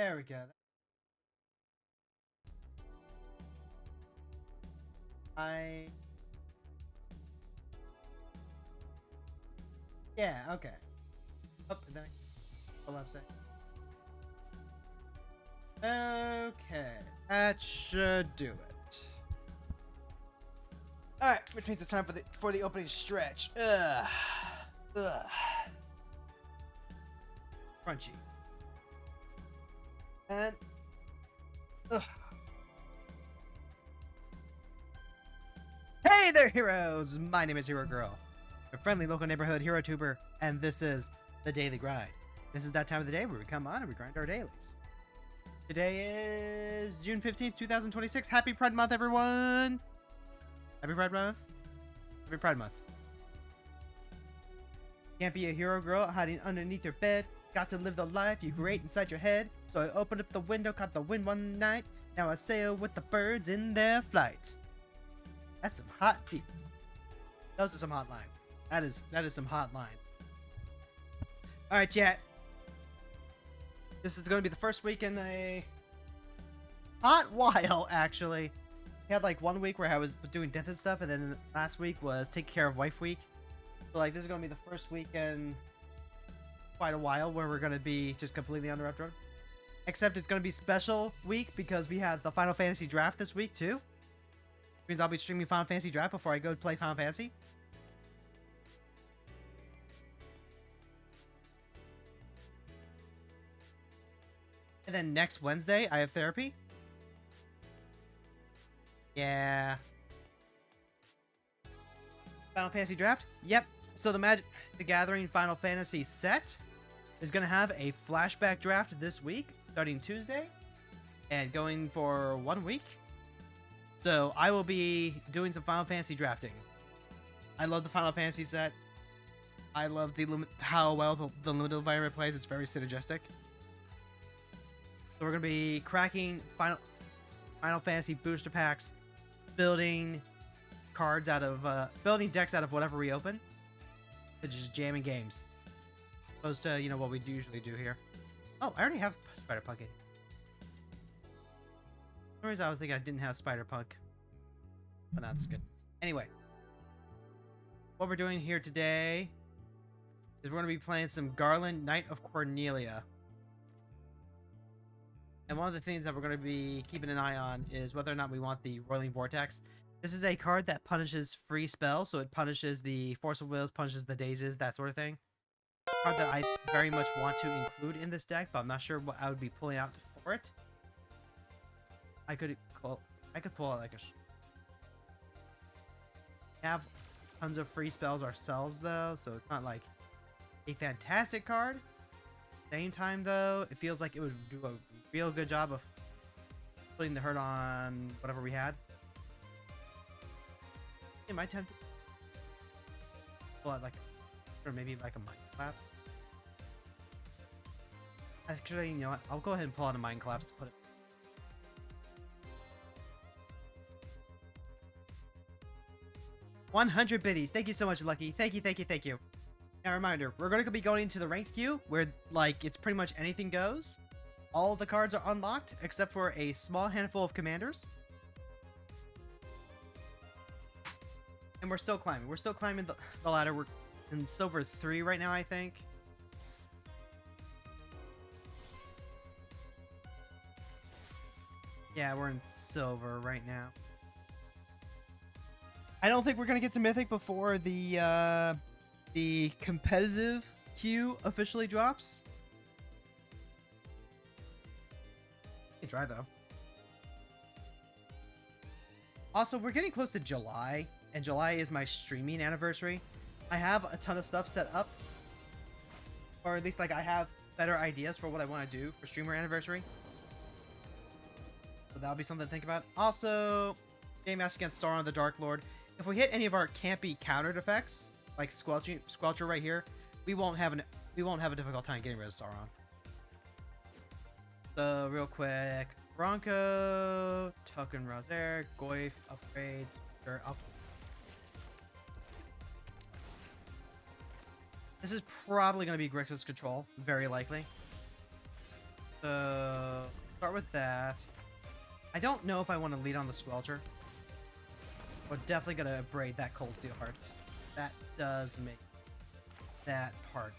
There we go. Yeah, okay. Oh, and then the left side. Okay, that should do it. All right, which means it's time for the opening stretch. Ugh. Crunchy. And hey there, heroes! My name is Hero Girl, a friendly local neighborhood hero tuber, and this is the Daily Grind. This is that time of the day where we come on and we grind our dailies. Today is June 15th, 2026. Happy Pride Month, everyone! Happy Pride Month. Happy Pride Month. Can't be a hero girl hiding underneath your bed. Got to live the life you create inside your head. So I opened up the window, caught the wind one night. Now I sail with the birds in their flight. That's some hot deep. Those are some hot lines. That is some hot lines. Alright, chat. This is going to be the first week in a hot while, actually. I had like 1 week where I was doing dentist stuff, and then last week was take care of wife week. So like this is going to be the first week in quite a while where we're going to be just completely uninterrupted. Except it's going to be special week because we had the Final Fantasy draft this week too. Which means I'll be streaming Final Fantasy draft before I go play Final Fantasy. And then next Wednesday, I have therapy. Yeah. Final Fantasy draft? Yep. So the Magic the Gathering Final Fantasy set is going to have a flashback draft this week, starting Tuesday, and going for 1 week. So I will be doing some Final Fantasy drafting. I love the Final Fantasy set. I love how well the limited environment plays. It's very synergistic. So we're going to be cracking Final Fantasy booster packs, building cards out of building decks out of whatever we open, and just jamming games. Opposed to, you know, what we usually do here. Oh, I already have Spider-Punk in. For some reason I was thinking I didn't have Spider-Punk. But no, that's good. Anyway. What we're doing here today is we're going to be playing some Garland, Knight of Cornelia. And one of the things that we're going to be keeping an eye on is whether or not we want the Roiling Vortex. This is a card that punishes free spells, so it punishes the Force of Wills, punishes the Dazes, that sort of thing. Card that I very much want to include in this deck, but I'm not sure what I would be pulling out for it. I could pull out like have tons of free spells ourselves though, so it's not like a fantastic card. Same time though, it feels like it would do a real good job of putting the hurt on whatever we had. Am I tempted? Pull out like, or maybe like a Mind Collapse. Actually, you know what? I'll go ahead and pull out a Mind Collapse to put it. $100 biddies. Thank you so much, Lucky. Thank you, thank you, thank you. Now, reminder, we're going to be going into the ranked queue where, like, it's pretty much anything goes. All the cards are unlocked except for a small handful of commanders. And we're still climbing. We're still climbing the ladder. We're in Silver 3 right now, I think. Yeah, we're in Silver right now. I don't think we're going to get to Mythic before the competitive queue officially drops. You can try, though. Also, we're getting close to July, and July is my streaming anniversary. I have a ton of stuff set up, or at least like I have better ideas for what I want to do for streamer anniversary. So that'll be something to think about. Also, game match against Sauron the Dark Lord. If we hit any of our campy countered effects, like Squelcher right here, we won't have a difficult time getting rid of Sauron. So real quick, Bronco, Token Rosaire, Goyf, upgrades, up. This is probably going to be Grixis control, very likely. So, start with that. I don't know if I want to lead on the Squelcher. We're definitely going to braid that Cold Steel Heart. That does make that hard.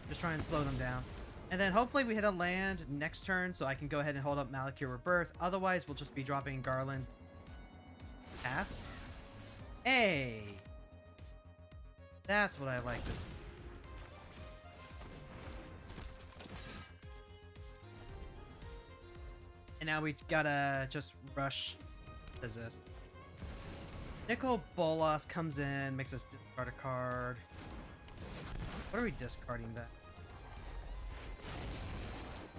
Just try and slow them down. And then hopefully we hit a land next turn so I can go ahead and hold up Malakir Rebirth. Otherwise, we'll just be dropping Garland. Pass. Hey! That's what I like this. And now we gotta just rush. What is this? Nicol Bolas comes in, makes us discard a card. What are we discarding that?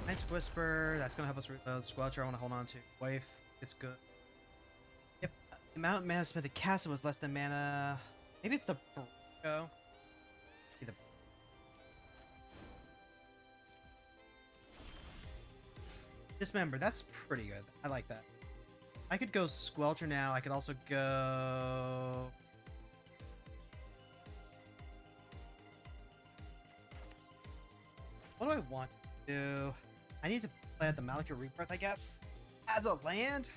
Knight's Whisper, that's gonna help us reload. Squelcher, I want to hold on to. Wife, it's good. If the amount of mana spent to cast it was less than mana, maybe it's the Go. Dismember, that's pretty good. I like that. I could go Squelcher now. I could also go... What do I want to do? I need to play at the Malakir Rebirth, I guess. As a land?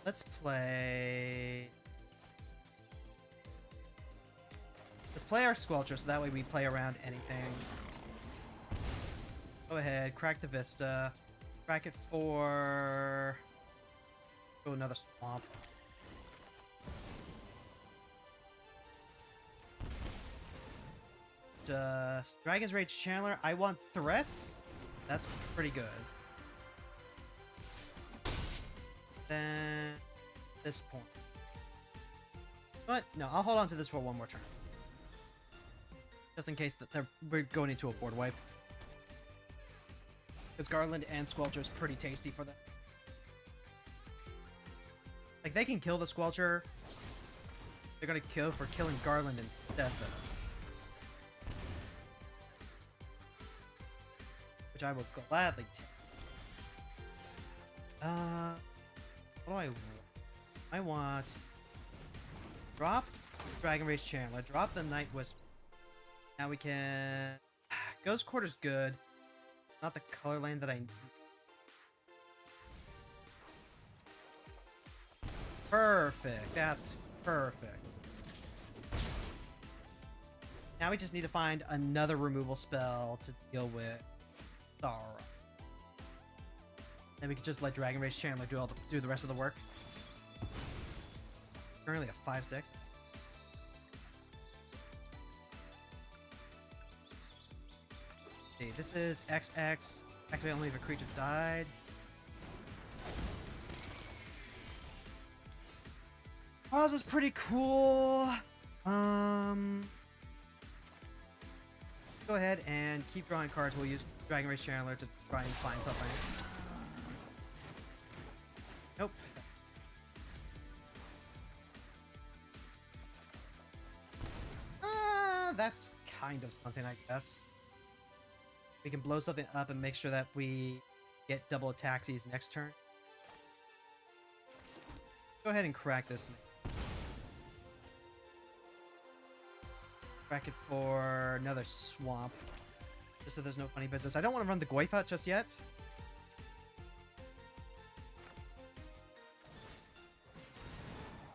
Let's play... Let's play our Squelcher so that way we play around anything. Go ahead, crack the Vista. Crack it for... Go another Swamp. Just Dragon's Rage Channeler. I want threats. That's pretty good. Then this point. But no, I'll hold on to this for one more turn. Just in case that we're going into a board wipe. Because Garland and Squelcher is pretty tasty for them. Like, they can kill the Squelcher. They're gonna kill for killing Garland instead, though. Which I will gladly take. What do I want? I want... Drop Dragon Rage Channeler. Drop the Night Whisper. Now we can... Ghost Quarter's good. Not the color lane that I need. Perfect. That's perfect. Now we just need to find another removal spell to deal with Sorrow. Then we can just let Dragon Rage Channeler do the rest of the work. Currently a 5/6. Okay, this is XX. Activate only if a creature died. Oh, this is pretty cool. Go ahead and keep drawing cards. We'll use Dragon Rage Channeler to try and find something. Nope. That's kind of something, I guess. We can blow something up and make sure that we get double attacksies next turn. Go ahead and crack this. Crack it for another swamp. Just so there's no funny business. I don't want to run the Goyf out just yet.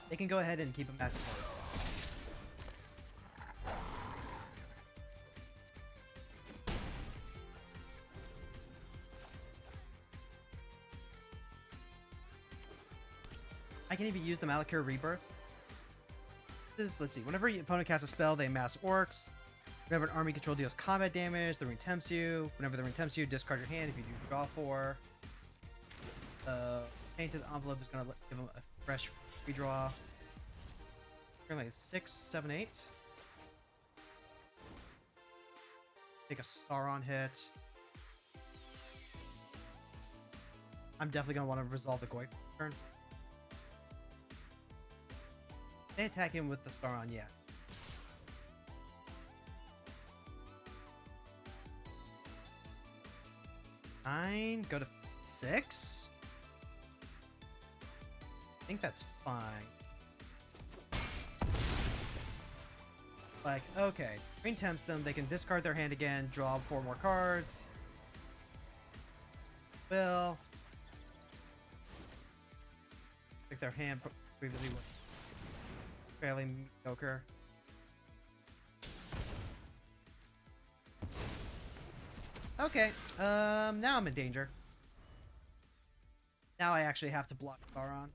They can go ahead and keep a massive forward. I can even use the Malakir Rebirth. Let's see. Whenever your opponent casts a spell, they amass orcs. Whenever an army control deals combat damage, the ring tempts you. Whenever the ring tempts you, discard your hand if you do draw 4. Painted Envelope is going to give them a fresh redraw. Currently it's 6, 7, 8. Take a Sauron hit. I'm definitely going to want to resolve the Goyf turn. They attack him with the Sauron yet. Nine, go to 6. I think that's fine. Like, okay, green tempts them, they can discard their hand again, draw 4 more cards. Well, I think their hand previously was fairly mediocre. Okay, now I'm in danger. Now I actually have to block Sauron.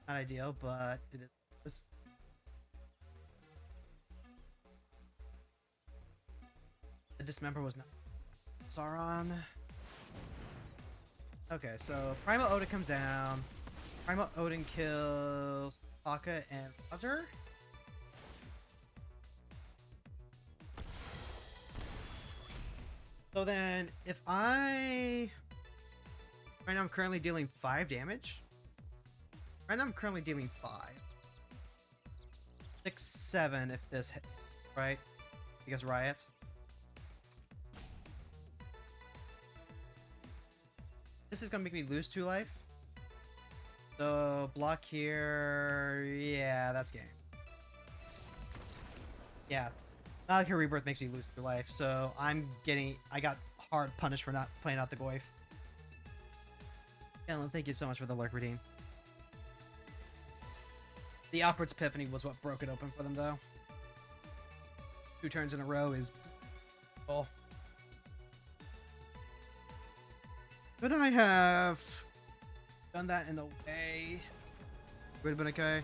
Not ideal, but it is. The dismember was not Sauron. Okay, so Primal Odin comes down. Primal Odin kills Taka and Buzzer. So then, if I... Right now I'm currently dealing 5 damage. Right now I'm currently dealing 5. 6, 7 if this hit, right? Because Riot. This is gonna make me lose 2 life. So, block here... Yeah, that's game. Yeah. Malachir Rebirth makes me lose 2 life, so I got hard punished for not playing out the Goyf. Alan, thank you so much for the lurk redeem. The Awkward Epiphany was what broke it open for them, though. 2 turns in a row is... Oh. Couldn't I have done that in a way? Would have been okay.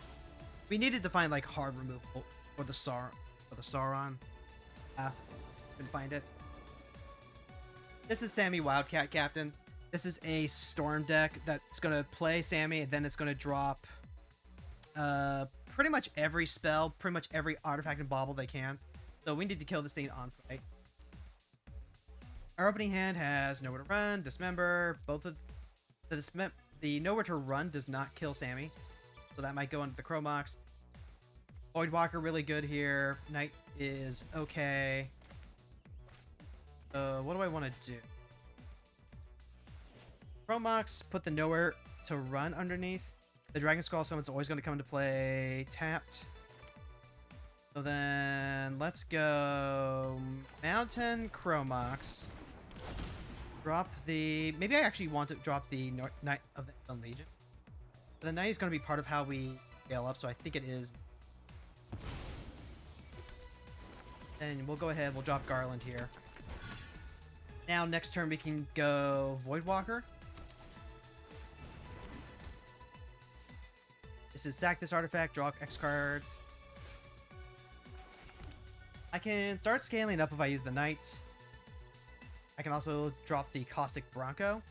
We needed to find, like, hard removal for the Sauron. Couldn't find it. This is Sammy Wildcat Captain. This is a Storm deck that's gonna play Sammy, and then it's gonna drop pretty much every spell, pretty much every artifact and bauble they can. So we need to kill this thing on site. Our opening hand has Nowhere to Run, Dismember. Both of the Nowhere to Run does not kill Sammy, so that might go into the Chromox. Voidwalker really good here. Knight is okay. What do I want to do? Chromox, put the Nowhere to Run underneath. The Dragon Skull Summon's always going to come into play tapped. So then, let's go Mountain Chromox. Drop the... Maybe I actually want to drop the Knight of the Legion. But the Knight is going to be part of how we scale up, so I think it is. And we'll go ahead, we'll drop Garland here. Now, next turn we can go Voidwalker. This is sack this artifact, draw X cards. I can start scaling up if I use the Knight. I can also drop the Caustic Bronco.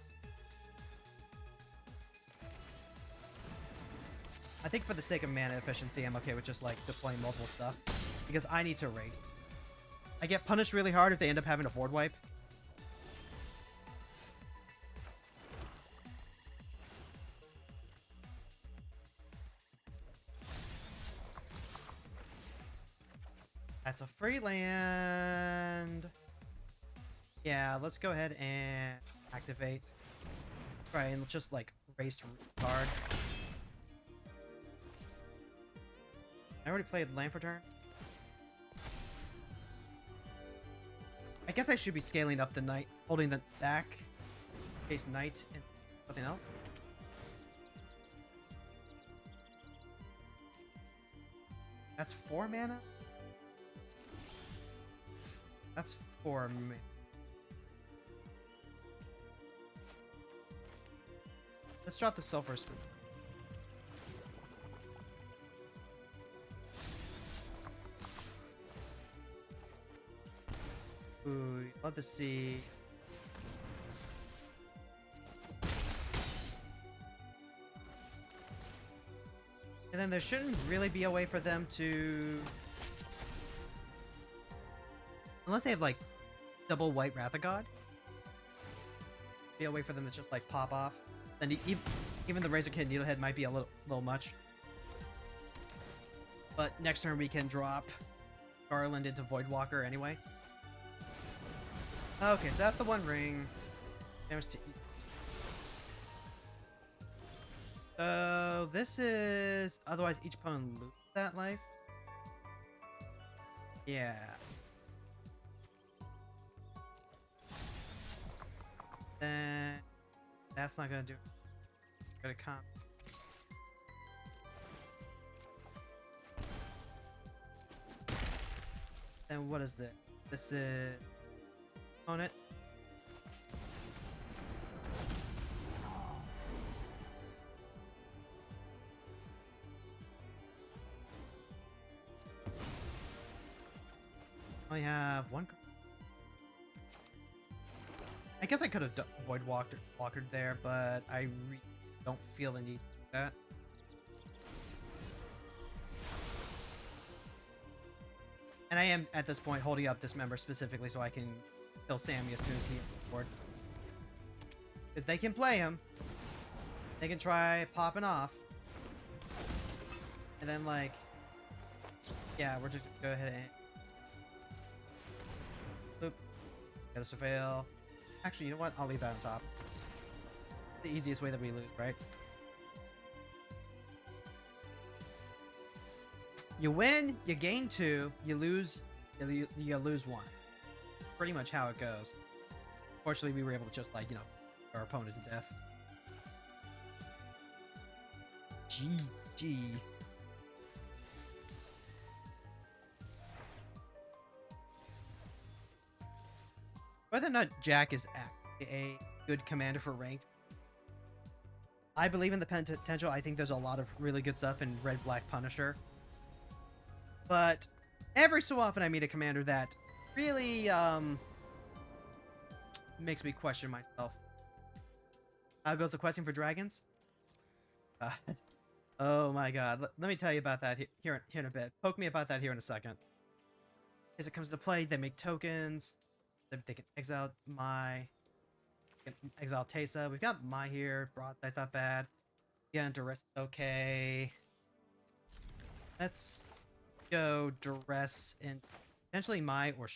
I think for the sake of mana efficiency, I'm okay with just like deploying multiple stuff. Because I need to race. I get punished really hard if they end up having a board wipe. That's a free land. Yeah, let's go ahead and activate. Try and just like race card. I already played land for turn. I guess I should be scaling up the Knight, holding the back, case Knight and something else. That's 4 mana? That's 4 mana. Let's drop the Sulfur Spoon. Ooh, love to see. And then there shouldn't really be a way for them to... Unless they have, like, double white Wrath of God. Be a way for them to just, like, pop off. Then even the Razor Kid Needlehead might be a little much. But next turn we can drop Garland into Voidwalker anyway. Okay, so that's the 1 ring. Damage to each. So this is... Otherwise each opponent loses that life. Yeah. Then that's not gonna do it. Gonna come. Then what is this? This is opponent. I have one. I guess I could have Void Walkered there, but I don't feel the need to do that. And I am, at this point, holding up this member specifically so I can kill Sammy as soon as he hits the board. Because they can play him. They can try popping off. And then, like... Yeah, we're just gonna go ahead and... Boop. Gotta surveil. Actually, you know what? I'll leave that on top. The easiest way that we lose, right? You win, you gain 2, you lose, you lose 1. Pretty much how it goes. Fortunately, we were able to just, like, you know, our opponent to death. GG. Whether or not Jack is actually a good commander for ranked, I believe in the potential. I think there's a lot of really good stuff in Red Black Punisher. But every so often I meet a commander that really makes me question myself. How goes the questing for dragons? God. Oh my god. Let me tell you about that here in a bit. Poke me about that here in a second. As it comes to play, they make tokens. They can exile exile Tesa. We've got Mai here. Broadside's not bad. Get into rest. Okay. Let's go duress and potentially Mai or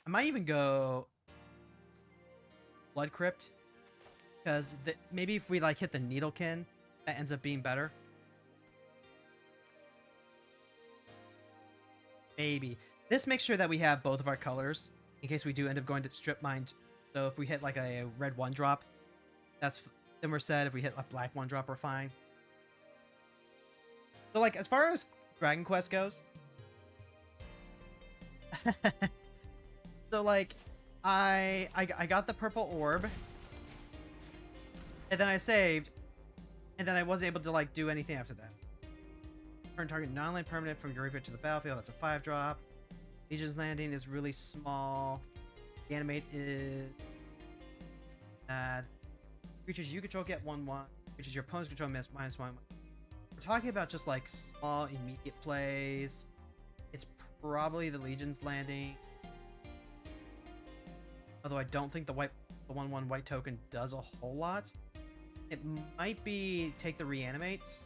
I might even go Blood Crypt, because maybe if we like hit the Needlekin, that ends up being better. Maybe this makes sure that we have both of our colors in case we do end up going to Strip Mine. So if we hit like a red 1-drop, then we're set. If we hit a black 1-drop, we're fine. So like as far as Dragon Quest goes, so like I got the purple orb, and then I saved, and then I wasn't able to like do anything after that. Turn target non-land permanent from your graveyard to the battlefield. That's a 5-drop. Legion's Landing is really small. The animate is bad. Creatures you control get 1/1. Creatures your opponents control miss -1/1. We're talking about just like small immediate plays. It's probably the Legion's Landing. Although I don't think the 1/1 white token does a whole lot. It might be take the reanimate.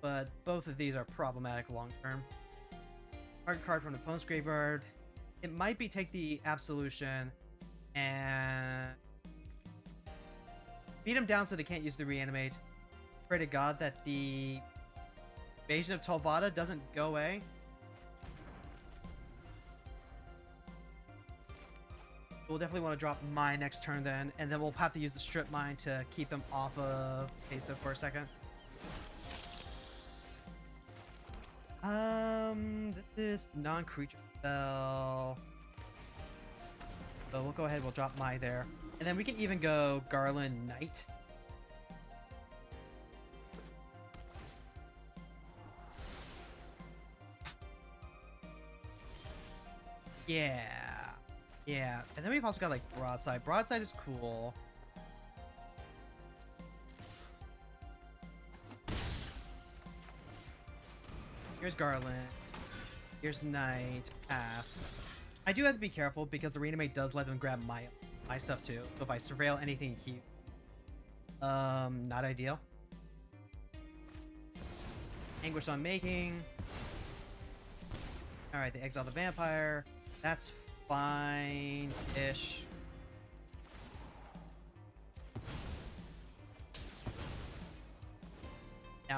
But both of these are problematic long term. Target card from the opponent's graveyard. It might be take the Absolution and beat them down so they can't use the reanimate. Pray to God that the Invasion of Tolvada doesn't go away. We'll definitely want to drop Mine next turn then, and then we'll have to use the Strip Mine to keep them off of Queso for a second. This is non-creature spell. So we'll go ahead, we'll drop Mai there. And then we can even go Garland Knight. Yeah. Yeah. And then we've also got like Broadside. Broadside is cool. Here's Garland. Here's Knight. Pass. I do have to be careful because the reanimate does let them grab my stuff too. So if I surveil anything here, not ideal. Anguish on Making. All right, they exile the vampire. That's fine-ish.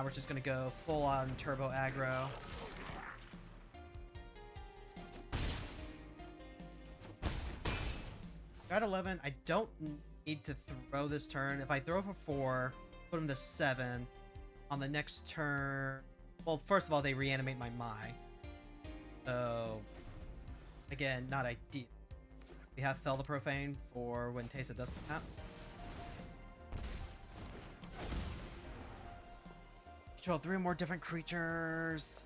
now we're just gonna go full on turbo aggro. Got 11. I don't need to throw this turn. If I throw for 4, put him to 7. On the next turn... Well, first of all, they reanimate my Mai. So... Again, not ideal. We have Fell the Profane for when Teysa does come out. Control 3 more different creatures.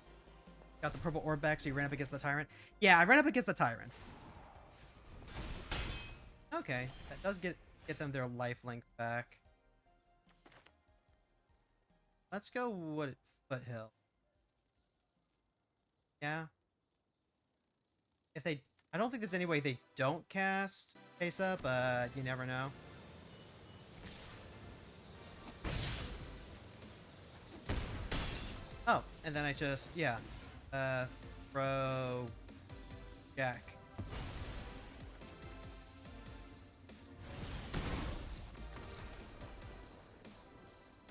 Got the purple orb back, so you ran up against the Tyrant. Yeah, I ran up against the Tyrant. Okay, that does get them their lifelink back. Let's go Foothill. Yeah. If they... I don't think there's any way they don't cast Teysa, but you never know. Oh, and then I just, yeah. Throw... Jack.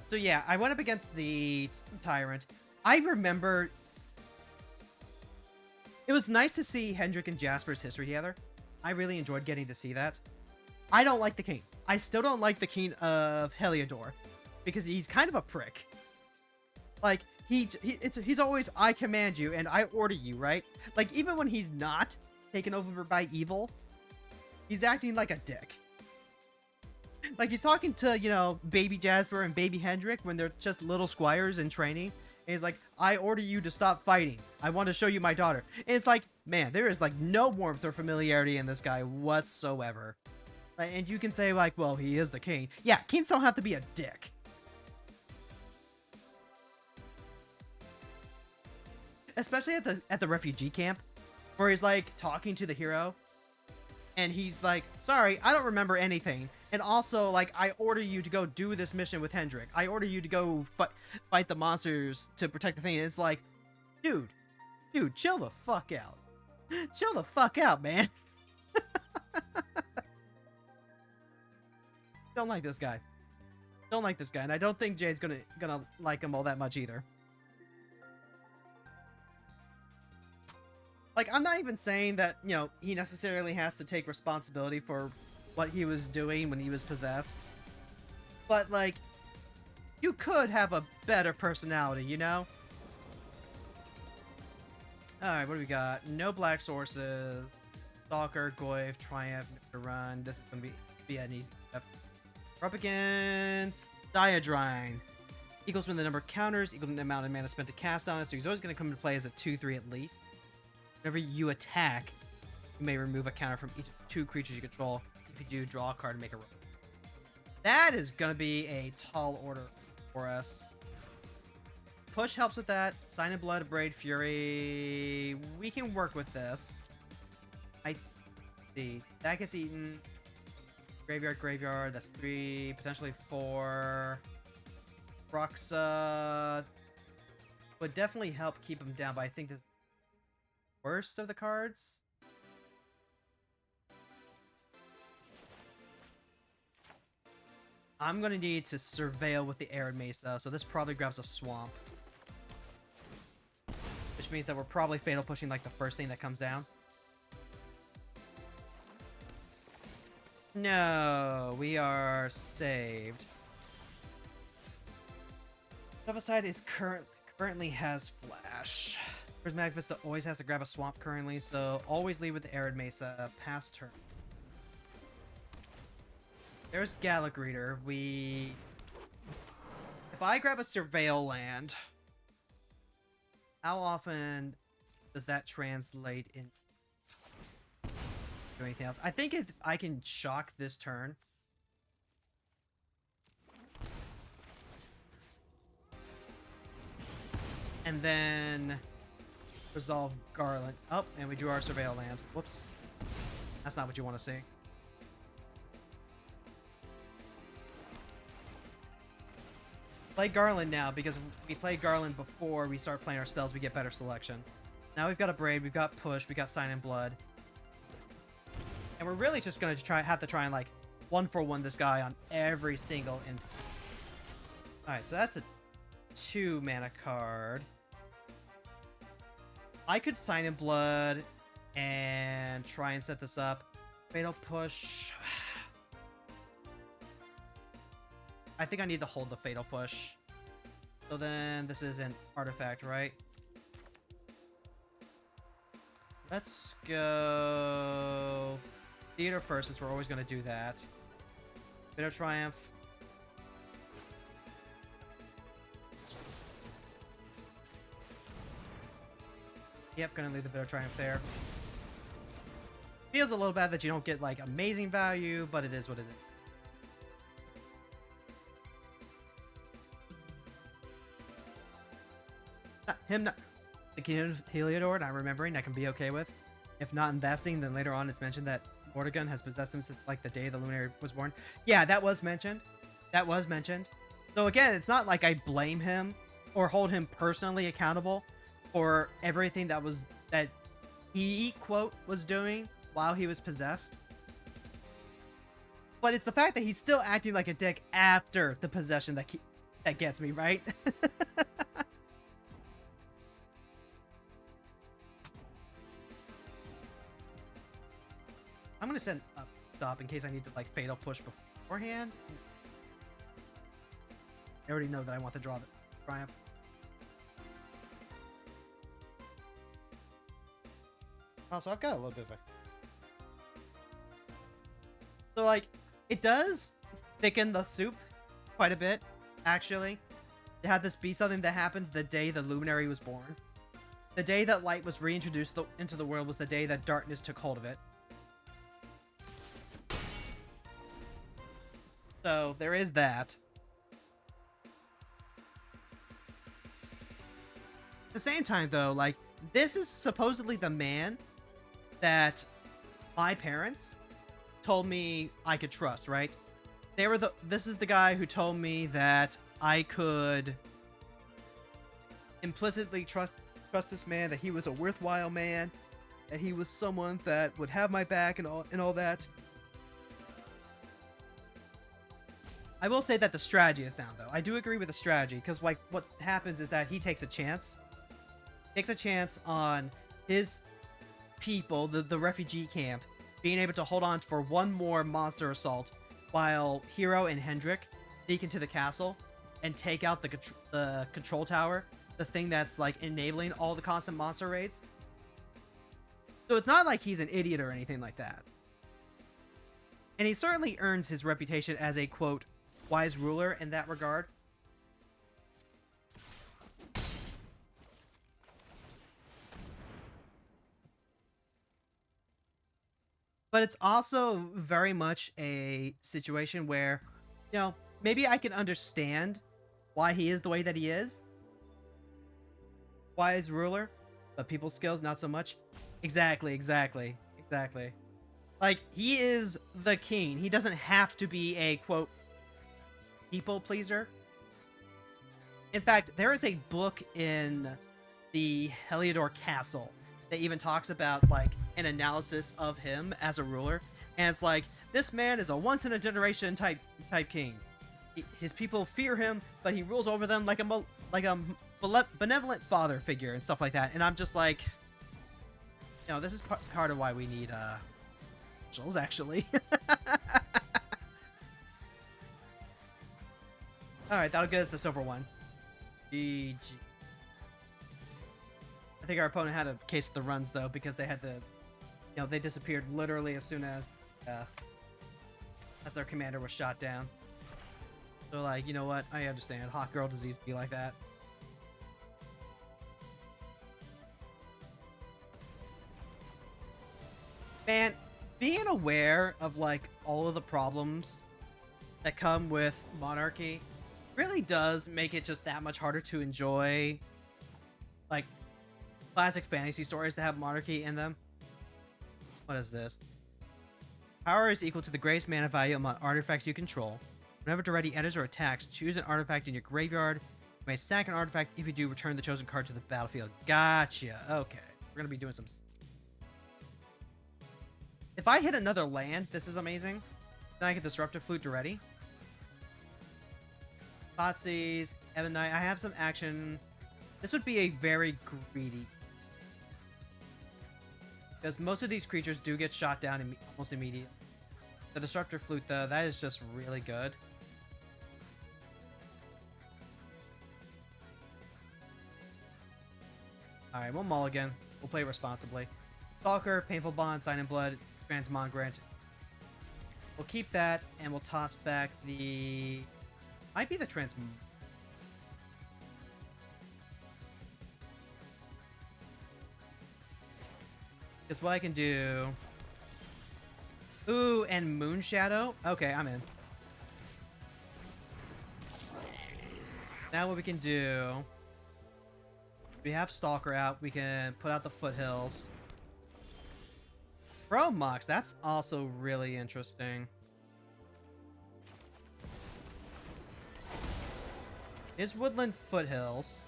So yeah, I went up against the Tyrant. I remember... It was nice to see Hendrik and Jasper's history together. I really enjoyed getting to see that. I don't like the king. I still don't like the king of Heliodor. Because he's kind of a prick. Like, he's always, I command you and I order you, right? Like, even when he's not taken over by evil, he's acting like a dick. Like, he's talking to, you know, baby Jasper and baby Hendrik when they're just little squires in training. And he's like, I order you to stop fighting. I want to show you my daughter. And it's like, man, there is, like, no warmth or familiarity in this guy whatsoever. And you can say, like, well, he is the king. Yeah, kings don't have to be a dick. Especially at the refugee camp, where he's, like, talking to the hero. And he's like, sorry, I don't remember anything. And also, like, I order you to go do this mission with Hendrik. I order you to go fight the monsters to protect the thing. And it's like, dude, chill the fuck out. Chill the fuck out, man. Don't like this guy. Don't like this guy. And I don't think Jade's gonna like him all that much either. Like, I'm not even saying that, you know, he necessarily has to take responsibility for what he was doing when he was possessed. But, like, you could have a better personality, you know? Alright, what do we got? No black sources. Stalker, Goyf, Triumph, Mr. Run. This is going to be an easy step. We're up against Diadrine. Equals when the number of counters, equal to the amount of mana spent to cast on it, so he's always going to come into play as a 2/3 at least. Whenever you attack, you may remove a counter from each 2 creatures you control. If you do, draw a card and make a roll. That is going to be a tall order for us. Push helps with that. Sign in Blood, Braid, Fury. We can work with this. I see. That gets eaten. Graveyard. That's 3, potentially 4. Roxa would definitely help keep him down, but I think this worst of the cards. I'm gonna need to surveil with the Arid Mesa, so this probably grabs a swamp. Which means that we're probably fatal pushing like the first thing that comes down. No, we are saved. Suicide is currently has flash. Prismatic Vista always has to grab a swamp currently, so always leave with the Arid Mesa past turn. There's Gallic Reader. If I grab a Surveil land, how often does that translate in do anything else? I think if I can shock this turn. And then resolve Garland. Oh, and we drew our Surveil land. Whoops. That's not what you want to see. Play Garland now, because we play Garland before we start playing our spells, we get better selection. Now we've got a Braid, we've got Push, we got Sign in Blood. And we're really just going to have to try and, like, 1-for-1 this guy on every single instance. Alright, so that's a 2 mana card. I could Sign in Blood and try and set this up. Fatal Push. I think I need to hold the Fatal Push. So then this is an artifact, right? Let's go Theater first, since we're always going to do that. Bit of Triumph. Yep, gonna leave the Bit of Triumph there. Feels a little bad that you don't get, like, amazing value, but it is what it is. The King of Heliodor, not remembering, I can be okay with. If not in that scene, then later on it's mentioned that Vortigern has possessed him since, like, the day the Luminary was born. Yeah, that was mentioned. That was mentioned. So again, it's not like I blame him or hold him personally accountable for everything that he, quote, was doing while he was possessed. But it's the fact that he's still acting like a dick after the possession that gets me, right? I'm gonna send up stop in case I need to, like, Fatal Push beforehand. I already know that I want to draw the Triumph. Also, I've got a little bit of a... So, like, it does thicken the soup quite a bit, actually. To have this be something that happened the day the Luminary was born. The day that light was reintroduced into the world was the day that darkness took hold of it. So, there is that. At the same time, though, like, this is supposedly the man that my parents told me I could trust, right? This is the guy who told me that I could implicitly trust this man, that he was a worthwhile man, that he was someone that would have my back and all that. I will say that the strategy is sound, though. I do agree with the strategy, because, like, what happens is that he takes a chance. Takes a chance on his people, the refugee camp, being able to hold on for one more monster assault, while Hero and Hendrik sneak into the castle and take out the control tower, the thing that's, like, enabling all the constant monster raids. So it's not like he's an idiot or anything like that. And he certainly earns his reputation as a, quote, wise ruler in that regard. But it's also very much a situation where, you know, maybe I can understand why he is the way that he is. Wise ruler, but people's skills, not so much. Exactly. Like, he is the king. He doesn't have to be a, quote, people pleaser. In fact, there is a book in the Heliodor Castle that even talks about, like, an analysis of him as a ruler, and it's like, this man is a once-in-a-generation type king. His people fear him, but he rules over them like a benevolent father figure and stuff like that. And I'm just like, you know, this is part of why we need angels, actually. All right, that'll get us the silver one. GG. I think our opponent had a case of the runs, though, because they had the, you know, they disappeared literally as soon as their commander was shot down. So, like, you know what? I understand. Hot girl disease be like that. Man, being aware of, like, all of the problems that come with monarchy really does make it just that much harder to enjoy, like, classic fantasy stories that have monarchy in them. What is this? Power is equal to the greatest mana value among artifacts you control. Whenever the ready enters or attacks, choose an artifact in your graveyard. You may sack an artifact. If you do, return the chosen card to the battlefield. Gotcha. Okay. We're going to be doing some... If I hit another land, this is amazing. Then I get Disruptive Flute to ready. Thoughtseize. Ebonite. I have some action. This would be a very greedy. Because most of these creatures do get shot down almost immediately. The Disruptor Flute, though, that is just really good. Alright, we'll mulligan. We'll play responsibly. Stalker, Painful Bond, Sign in Blood, Transmogrant. We'll keep that, and we'll toss back the... Might be the Because what I can do... Ooh, and Moon Shadow? Okay, I'm in. Now what we can do... We have Stalker out. We can put out the Foothills. Mox, that's also really interesting. Is Woodland Foothills.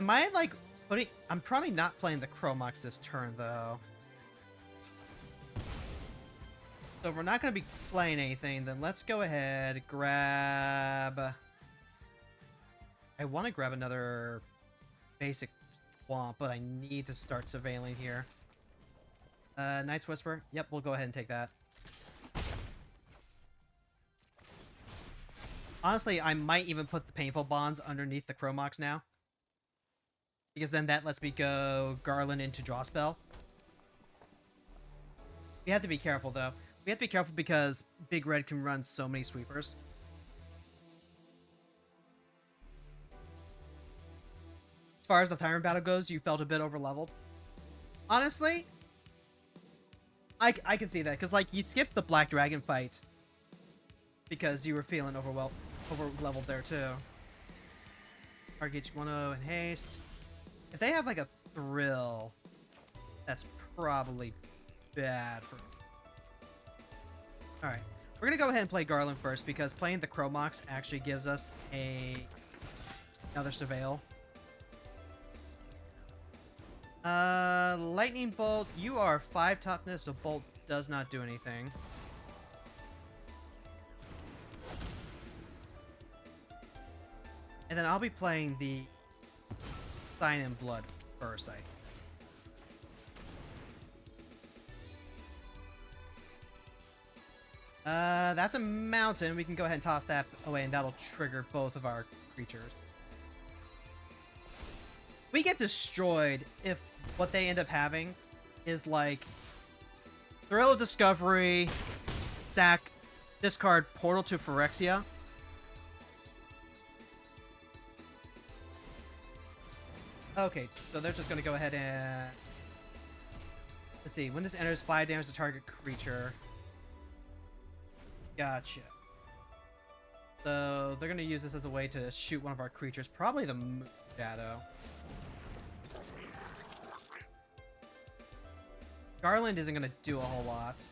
Am I, like, putting... I'm probably not playing the Chromox this turn, though. So if we're not going to be playing anything, then let's go ahead, grab... I want to grab another basic swamp, but I need to start surveilling here. Night's Whisper. Yep, we'll go ahead and take that. Honestly, I might even put the Painful Bonds underneath the Chromox now. Because then that lets me go Garland into Draw Spell. We have to be careful, though. We have to be careful because Big Red can run so many sweepers. As far as the Tyrant battle goes, you felt a bit over-leveled. Honestly, I can see that, because, like, you skipped the Black Dragon fight because you were feeling over-leveled there, too. Arcade 1-0 and Haste. If they have, like, a Thrill, that's probably bad for me. Alright. We're going to go ahead and play Garland first, because playing the Chromox actually gives us another Surveil. Lightning Bolt, you are 5 toughness, so Bolt does not do anything. And then I'll be playing the Sign in Blood first, that's a mountain. We can go ahead and toss that away, and that'll trigger both of our creatures. We get destroyed if what they end up having is like Thrill of Discovery, sack, discard Portal to Phyrexia. Okay, so they're just going to go ahead and... Let's see. When this enters, 5 damage to target creature. Gotcha. So they're going to use this as a way to shoot one of our creatures. Probably the Moon Shadow. Garland isn't going to do a whole lot.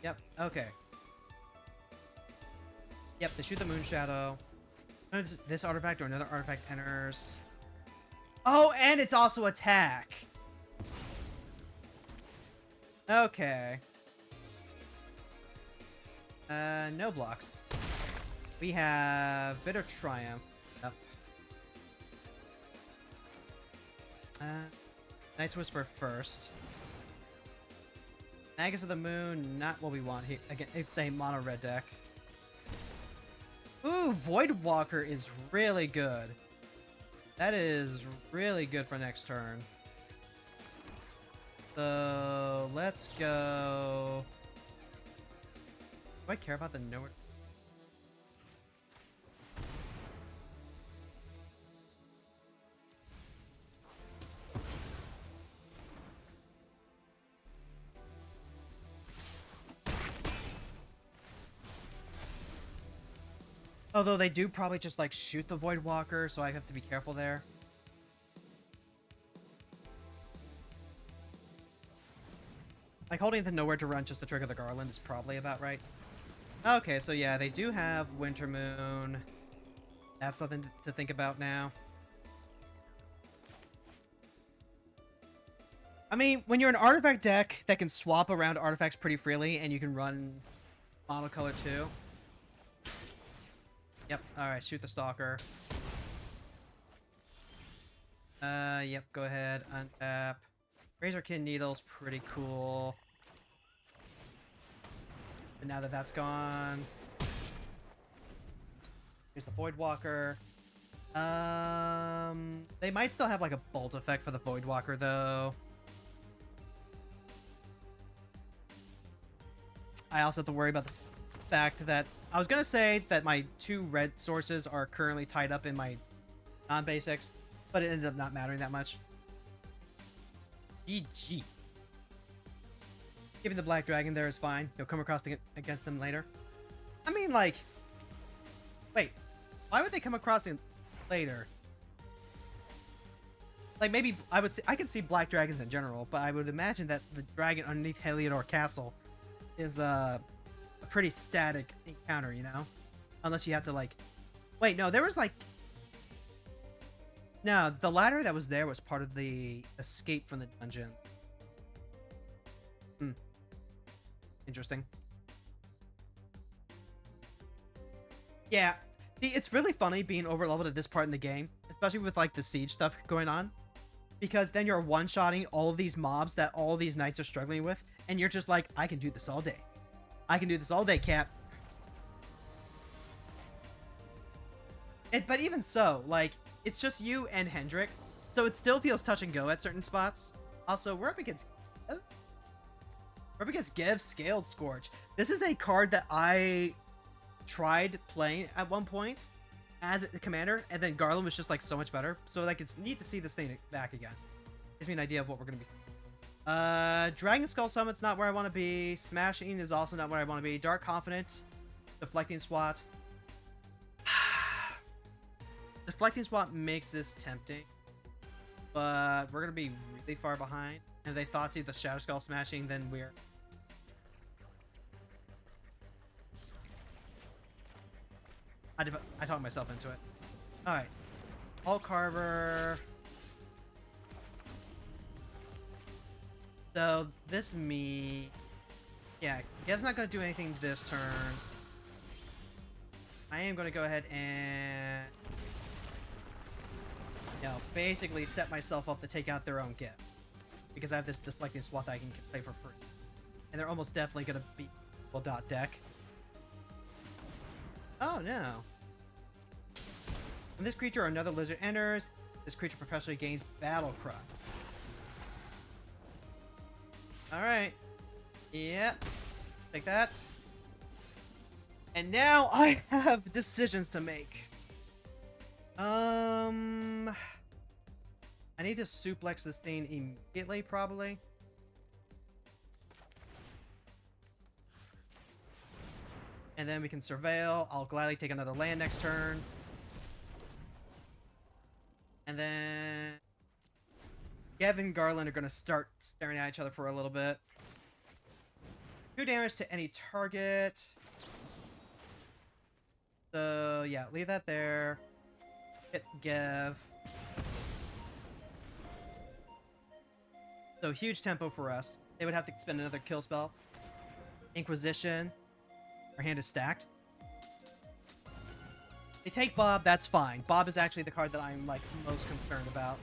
Yep, okay. Yep, they shoot the Moon Shadow. This artifact or another artifact enters. Oh, and it's also attack. Okay. No blocks. We have Bitter Triumph. Yep. Night's Whisper first. Magus of the Moon, not what we want here. Again, it's a mono red deck. Ooh, Voidwalker is really good. That is really good for next turn. So let's go. Do I care about the nowhere? Although they do probably just like shoot the Voidwalker, so I have to be careful there. Like holding the nowhere to run just to trigger the Garland is probably about right. Okay, so yeah, they do have Winter Moon. That's something to think about now. I mean, when you're an artifact deck that can swap around artifacts pretty freely and you can run Model color 2. Yep. Alright, shoot the stalker. Yep, go ahead. Untap. Razorkin Needle's pretty cool. But now that that's gone... Here's the Voidwalker. They might still have like a bolt effect for the Voidwalker though. I also have to worry about the fact that I was gonna say that my 2 red sources are currently tied up in my non-basics, but it ended up not mattering that much. GG. Giving the Black Dragon there is fine. You'll come across against them later. I mean, like... Wait. Why would they come across it later? Like, maybe I could see Black Dragons in general, but I would imagine that the dragon underneath Heliodor Castle is a pretty static encounter, you know? Unless you have to, like... Wait, no, there was, like... No, the ladder that was there was part of the escape from the dungeon. Interesting. Yeah. See, it's really funny being overleveled at this part in the game, especially with, like, the siege stuff going on. Because then you're one-shotting all of these mobs that all of these knights are struggling with, and you're just like, I can do this all day. I can do this all day, Cap. But even so, like, it's just you and Hendrik, so it still feels touch and go at certain spots. Also, we're up against Gev Scaled Scourge. This is a card that I tried playing at one point as the commander, and then Garland was just like so much better. So like it's neat to see this thing back again. Gives me an idea of what we're gonna be. Dragon Skull Summit's not where I want to be. Smashing is also not where I want to be. Dark Confident, Deflecting Swat. Deflecting Swat makes this tempting, but we're gonna be really far behind. And if they thought see the Shadow Skull Smashing, then we're... I talked myself into it. Alright. All Carver. So, this me... Yeah, Gev's not going to do anything this turn. I am going to go ahead and... You know, basically set myself up to take out their own Gev. Because I have this Deflecting Swat that I can play for free. And they're almost definitely going to be full dot deck. Oh, no. When this creature or another lizard enters, this creature perpetually gains Battle Cry. Alright. Yep. Take that. And now I have decisions to make. I need to suplex this thing immediately, probably. And then we can surveil. I'll gladly take another land next turn. And then... Gev and Garland are going to start staring at each other for a little bit. 2 damage to any target. So, yeah, leave that there. Hit Gev. So, huge tempo for us. They would have to spend another kill spell. Inquisition. Our hand is stacked. They take Bob, that's fine. Bob is actually the card that I'm, like, most concerned about.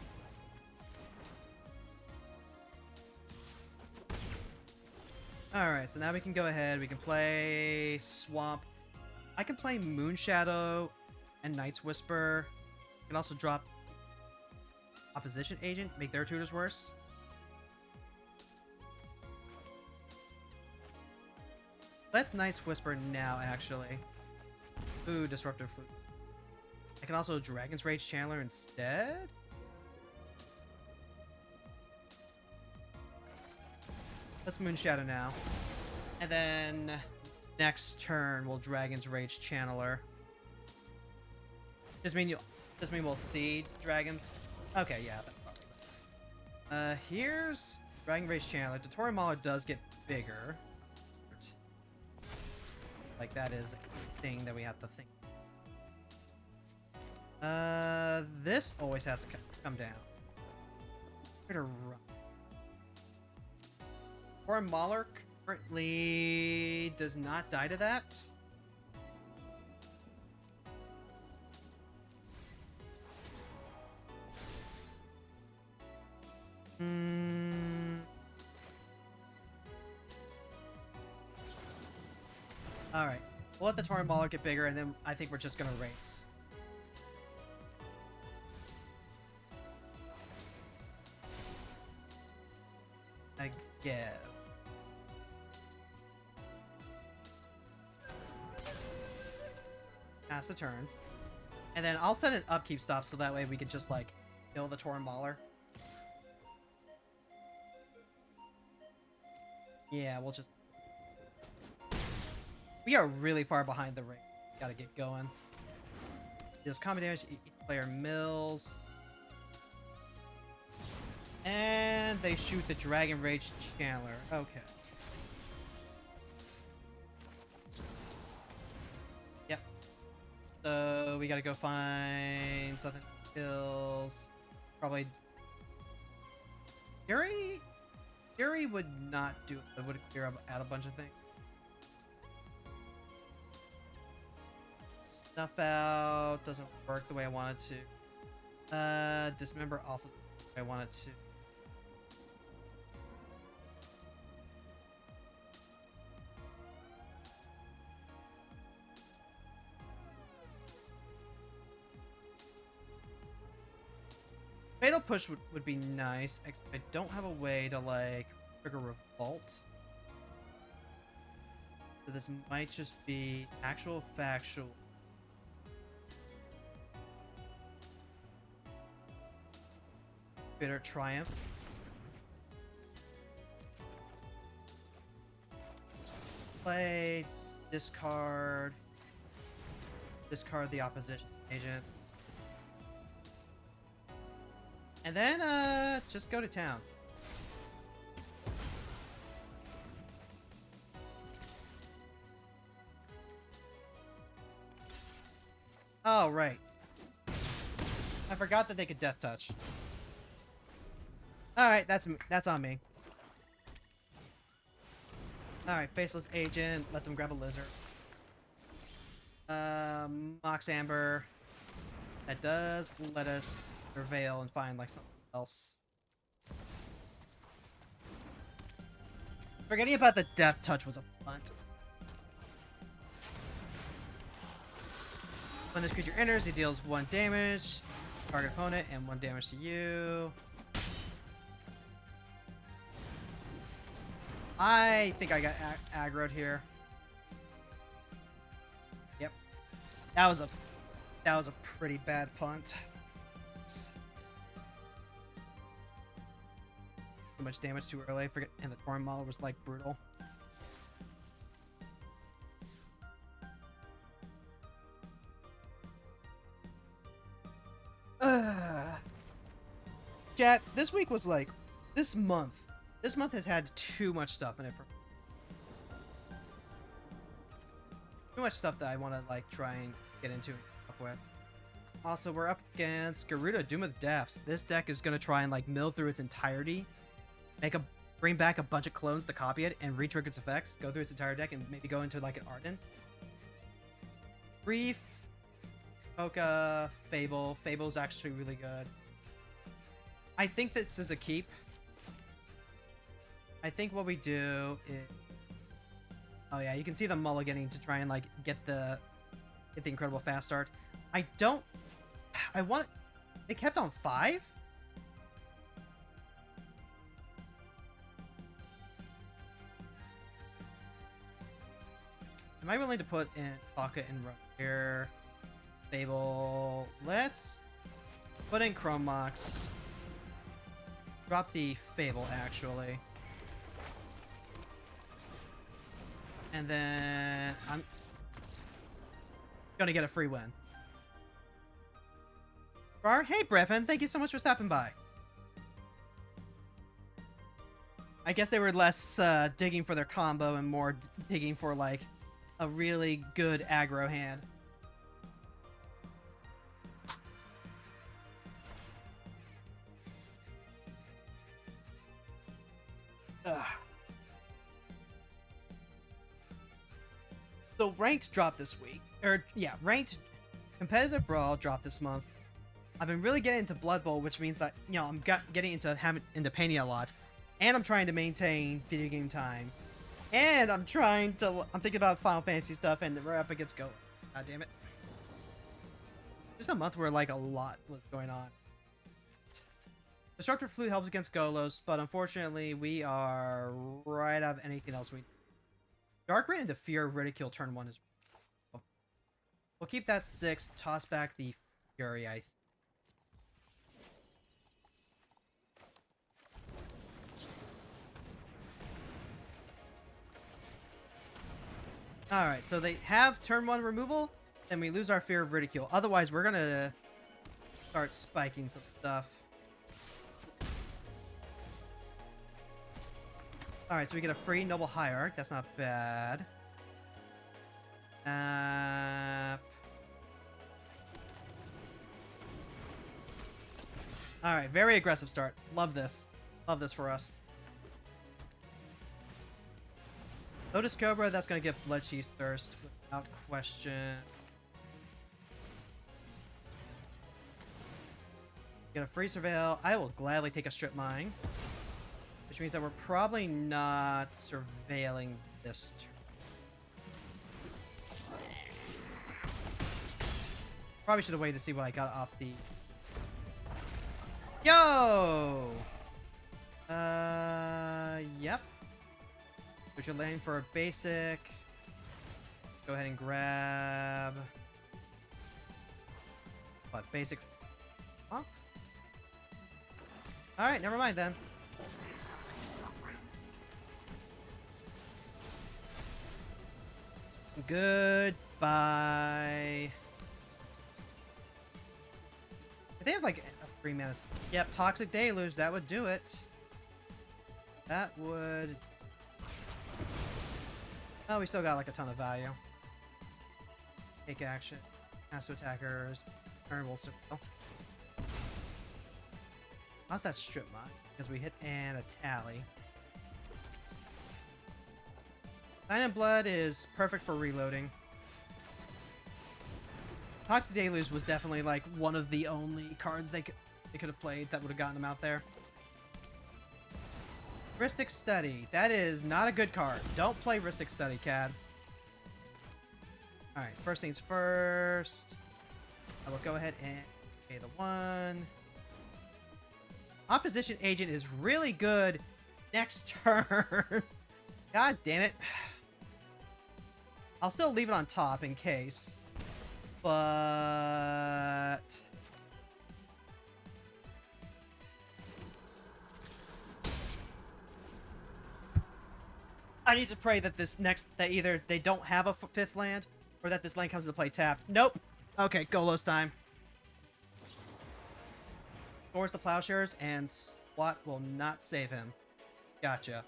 Alright, so now we can go ahead. We can play Swamp. I can play Moonshadow and Night's Whisper. I can also drop Opposition Agent, make their tutors worse. Let's Night's Whisper now, actually. Ooh, Disruptive Flute. I can also Dragon's Rage Channeler instead? Let's Moonshadow now. And then next turn we'll Dragon's Rage Channeler. Just mean we'll see dragons? Okay, yeah, that's probably. Here's Dragon Rage Channeler. Dotori Mauler does get bigger. Like, that is a thing that we have to think. This always has to come down. Where to run? Dotori Mauler currently hopefully does not die to that. Alright. We'll let the Torn Mauler get bigger, and then I think we're just gonna race. Again. Pass the turn. And then I'll set an upkeep stop so that way we can just, like, kill the Torn Mauler. Yeah, we'll just... We are really far behind the ring. Gotta get going. Deals combat damage, each player mills. And they shoot the Dragon Rage Chandler. Okay. Yep. So we gotta go find something that kills. Probably... Fury would not do it. It would clear out a bunch of things. Snuff out doesn't work the way I want it to. Dismember also doesn't work the way I want it to. Fatal Push would be nice, except I don't have a way to, like, trigger Revolt. So this might just be actual factual. Bitter Triumph. Play, discard the opposition agent. And then, just go to town. Oh, right. I forgot that they could Death Touch. Alright, that's on me. Alright, Faceless Agent. Lets him grab a lizard. Mox Amber. That does let us surveil and find, like, something else. Forgetting about the Death Touch was a punt. When this creature enters, he deals 1 damage. Target opponent and 1 damage to you. I think I got aggroed here. Yep. That was a pretty bad punt. Too much damage too early. I forget, and the Torn Mauler was, like, brutal. Chat, this week was like, this month has had too much stuff in it. Too much stuff that I want to, like, try and get into and fuck with. Also, we're up against Garuda, Doom of Deaths. This deck is going to try and, like, mill through its entirety, bring back a bunch of clones to copy it, and re-trigger its effects, go through its entire deck, and maybe go into, like, an Arden. Brief, Poka, Fable. Fable's actually really good. I think this is a keep. I think what we do is... Oh yeah, you can see the mulliganing to try and, like, get the incredible fast start. I want... It kept on 5? Am I willing to put in Pocket and Rogue here? Fable. Let's put in Chrome Mox. Drop the Fable, actually. And then I'm gonna get a free win. Bar, hey Brevin, thank you so much for stopping by. I guess they were less digging for their combo and more digging for, like, a really good aggro hand. Ugh. So ranked dropped this week. Or, yeah, ranked competitive Brawl dropped this month. I've been really getting into Blood Bowl, which means that, you know, I'm getting into painting a lot. And I'm trying to maintain video game time. And I'm thinking about Final Fantasy stuff, and we're up against Go. God damn it. Just a month where, like, a lot was going on. Destructive Flute helps against Golos, but unfortunately, we are right out of anything else we need. Dark Rain into Fear of Ridicule turn 1 is... We'll keep that 6, toss back the Fury, I think. Alright, so they have turn 1 removal, then we lose our Fear of Ridicule. Otherwise, we're gonna start spiking some stuff. Alright, so we get a free Noble Hierarch. That's not bad. Alright, very aggressive start. Love this. Love this for us. Lotus Cobra, that's going to get Bloodchief's Thirst without question. Get a free Surveil. I will gladly take a Strip Mine. Which means that we're probably not surveilling this turn. Probably should have waited to see what I got off the... Yo! Yep. Which you're landing for a basic. Go ahead and grab... What, basic... Huh? Alright, never mind then. Goodbye. They have like a free mana. Yep, Toxic Deluge. That would do it. That would. Oh, we still got like a ton of value. Take action. Pass to attackers. Turn will survival. How's that strip mod? Because we hit and a tally. Sign in Blood is perfect for reloading. Toxic Deluge was definitely like one of the only cards they could have played that would have gotten them out there. Rhystic Study. That is not a good card. Don't play Rhystic Study, Cad. Alright, first things first. I will go ahead and pay the 1. Opposition Agent is really good next turn. God damn it. I'll still leave it on top in case. But... I need to pray that that either they don't have a 5th land, or that this land comes into play tapped. Nope. Okay, Golos time. Force the Plowshares, and SWAT will not save him. Gotcha.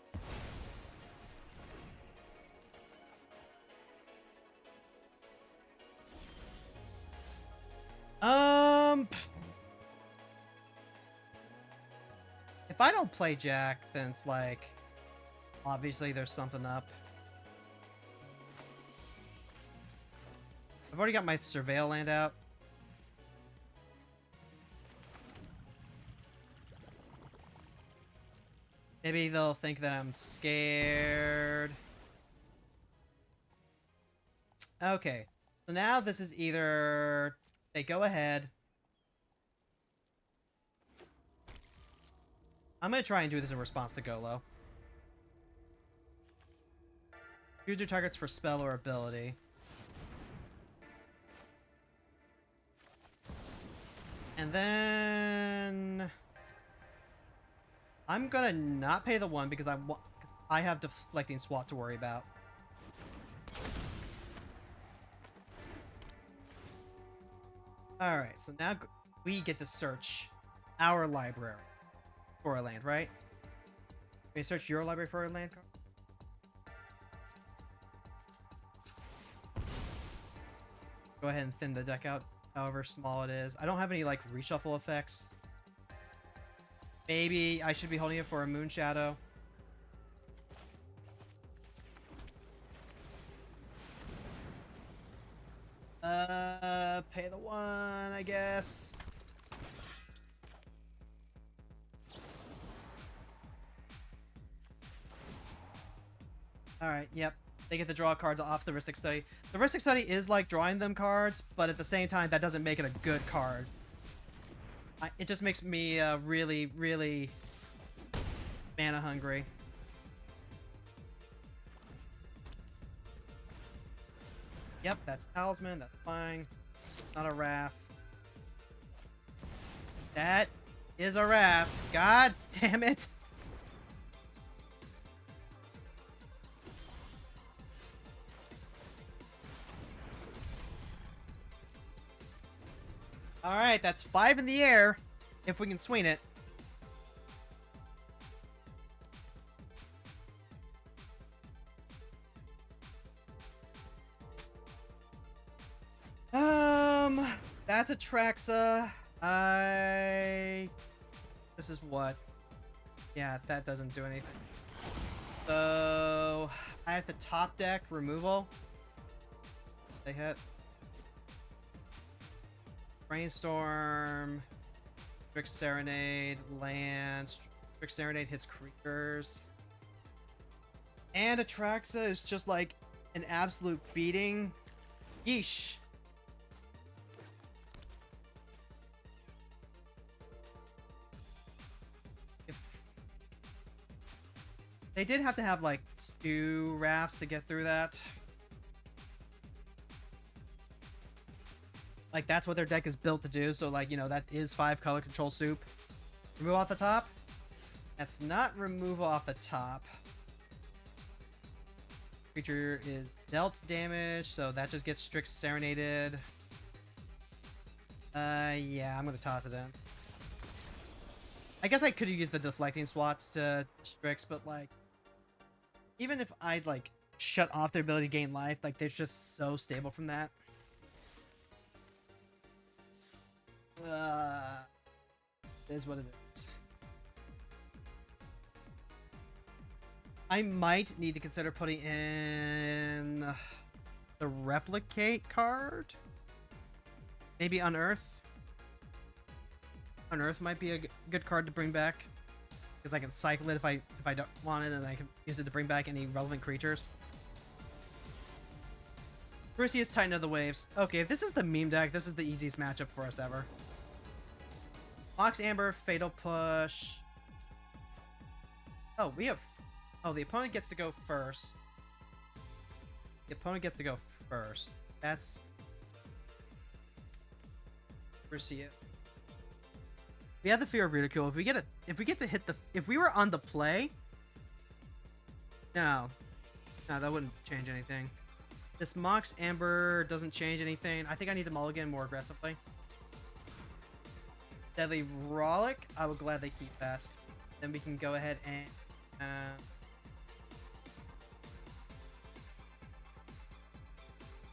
If I don't play Jack, then it's like, obviously there's something up. I've already got my Surveil land out. Maybe they'll think that I'm scared. Okay. So now this is either they go ahead. I'm going to try and do this in response to Golo. Choose your targets for spell or ability. And then... I'm going to not pay the 1 because I have deflecting SWAT to worry about. Alright, so now we get to search our library for a land, right? Can you search your library for a land card? Go ahead and thin the deck out, however small it is. I don't have any, like, reshuffle effects. Maybe I should be holding it for a Moon Shadow. Yes. Alright, yep. They get to draw cards off the Ristic Study. The Ristic Study is like drawing them cards, but at the same time, that doesn't make it a good card. It just makes me really, really mana hungry. Yep, that's Talisman. That's fine. Not a Wrath. That is a Wrath. God damn it. Alright, that's 5 in the air. If we can swing it. That's a Traxa. This is what? Yeah, that doesn't do anything. So I have to top deck removal. They hit. Brainstorm. Strict Serenade. Land. Strict Serenade hits creatures. And Atraxa is just like an absolute beating. Yeesh. They did have to have like 2 rafts to get through that. Like that's what their deck is built to do. So like, you know, that is 5 color control soup. Remove off the top. That's not removal off the top. Creature is dealt damage, so that just gets Strict Serenaded. Yeah, I'm gonna toss it in. I guess I could have used the deflecting swats to Strix, but like, even if I'd like shut off their ability to gain life, like they're just so stable from that. It is what it is. I might need to consider putting in the Replicate card. Maybe Unearth. Unearth might be a good card to bring back, because I can cycle it if I don't want it, and I can use it to bring back any relevant creatures. Crucius, Titan of the Waves. Okay, if this is the meme deck, this is the easiest matchup for us ever. Mox Amber, Fatal Push. Oh, we have... Oh, the opponent gets to go first. The opponent gets to go first. That's... Crucius. We have the Fear of Ridicule. If we get to hit the... If we were on the play... No, that wouldn't change anything. This Mox Amber doesn't change anything. I think I need to mulligan more aggressively. Deadly Rollick, I would gladly keep that. Then we can go ahead and...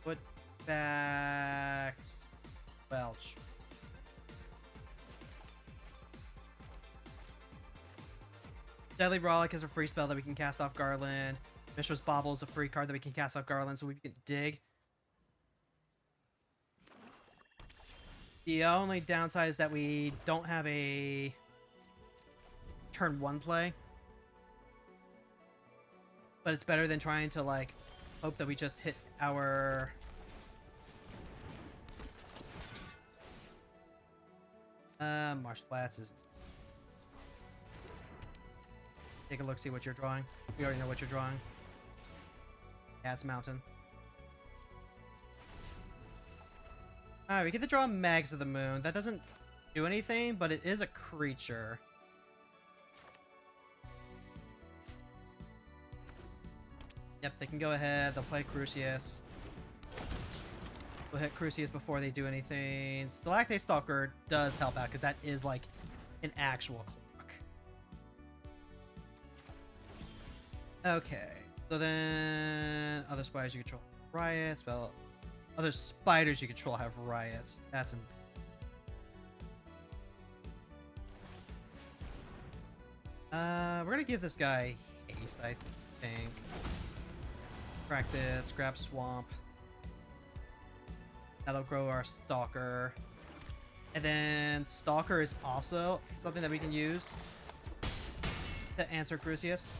put back... Welch. Deadly Rollick is a free spell that we can cast off Garland. Mishra's Bauble is a free card that we can cast off Garland, so we can dig. The only downside is that we don't have a turn 1 play. But it's better than trying to, like, hope that we just hit our... Marsh Flats is... Take a look, see what you're drawing. We already know what you're drawing. Yeah, it's Mountain. Alright, we get to draw Mags of the Moon. That doesn't do anything, but it is a creature. Yep, they can go ahead. They'll play Crucius. We'll hit Crucius before they do anything. Stalactite Stalker does help out, because that is like an actual clock. Okay, so then other spiders you control riots. Well, other spiders you control have riots. That's we're gonna give this guy haste, I think. Crack this, grab Swamp. That'll grow our Stalker. And then Stalker is also something that we can use to answer Crucius.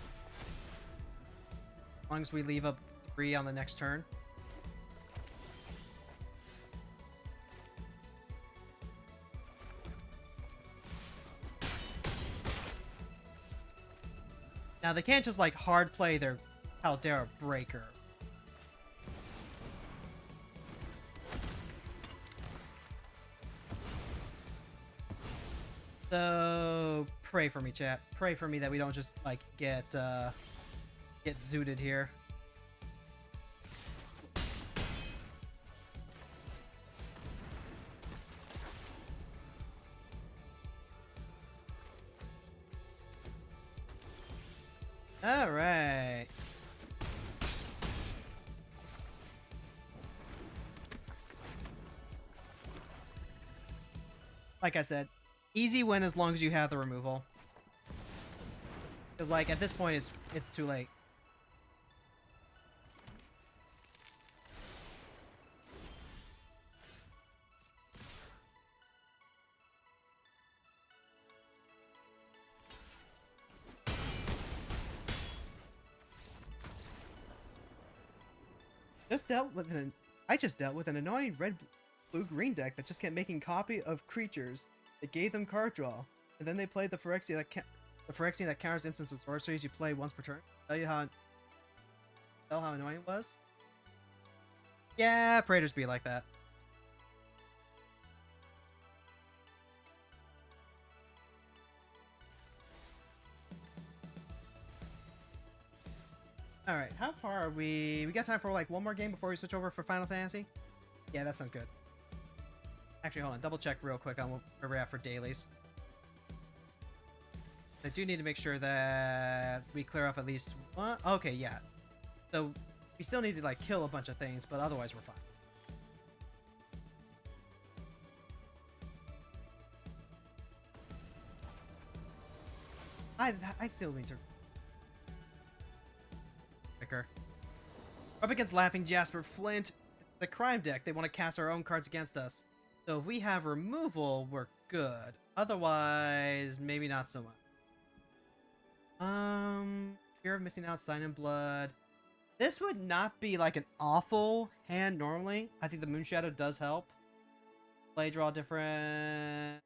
As long as we leave up 3 on the next turn. Now they can't just like hard play their Caldera Breaker. So pray for me, chat. Pray for me that we don't just like get zooted here. All right. Like I said, easy win as long as you have the removal. Because like at this point it's too late. I just dealt with an annoying red blue green deck that just kept making copy of creatures. It gave them card draw, and then they played the Phyrexian that counters instants and sorceries you play once per turn. Tell how annoying it was. Yeah, Praetors be like that. Alright, how far are we? We got time for like one more game before we switch over for Final Fantasy? Yeah, that sounds good. Actually, hold on. Double check real quick on where we're at for dailies. I do need to make sure that we clear off at least one. Okay, yeah. So we still need to like kill a bunch of things, but otherwise we're fine. I still need to... Up against Laughing Jasper Flint, the crime deck. They want to cast our own cards against us. So if we have removal, we're good. Otherwise, maybe not so much. Fear of Missing Out, Sign in Blood. This would not be like an awful hand normally. I think the Moonshadow does help. Play draw different.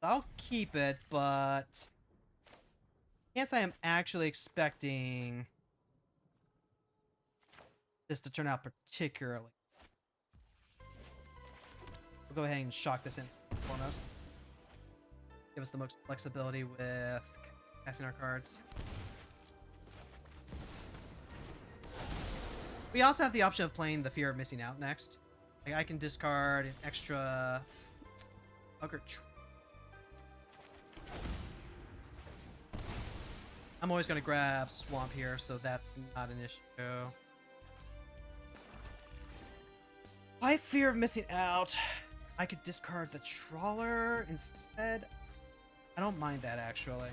I'll keep it, but can't say I'm actually expecting this to turn out particularly. We'll go ahead and shock this in foremost. Give us the most flexibility with casting our cards. We also have the option of playing the Fear of Missing Out next. Like I can discard an extra I'm always going to grab Swamp here, so that's not an issue. By Fear of Missing Out, I could discard the Trawler instead. I don't mind that, actually.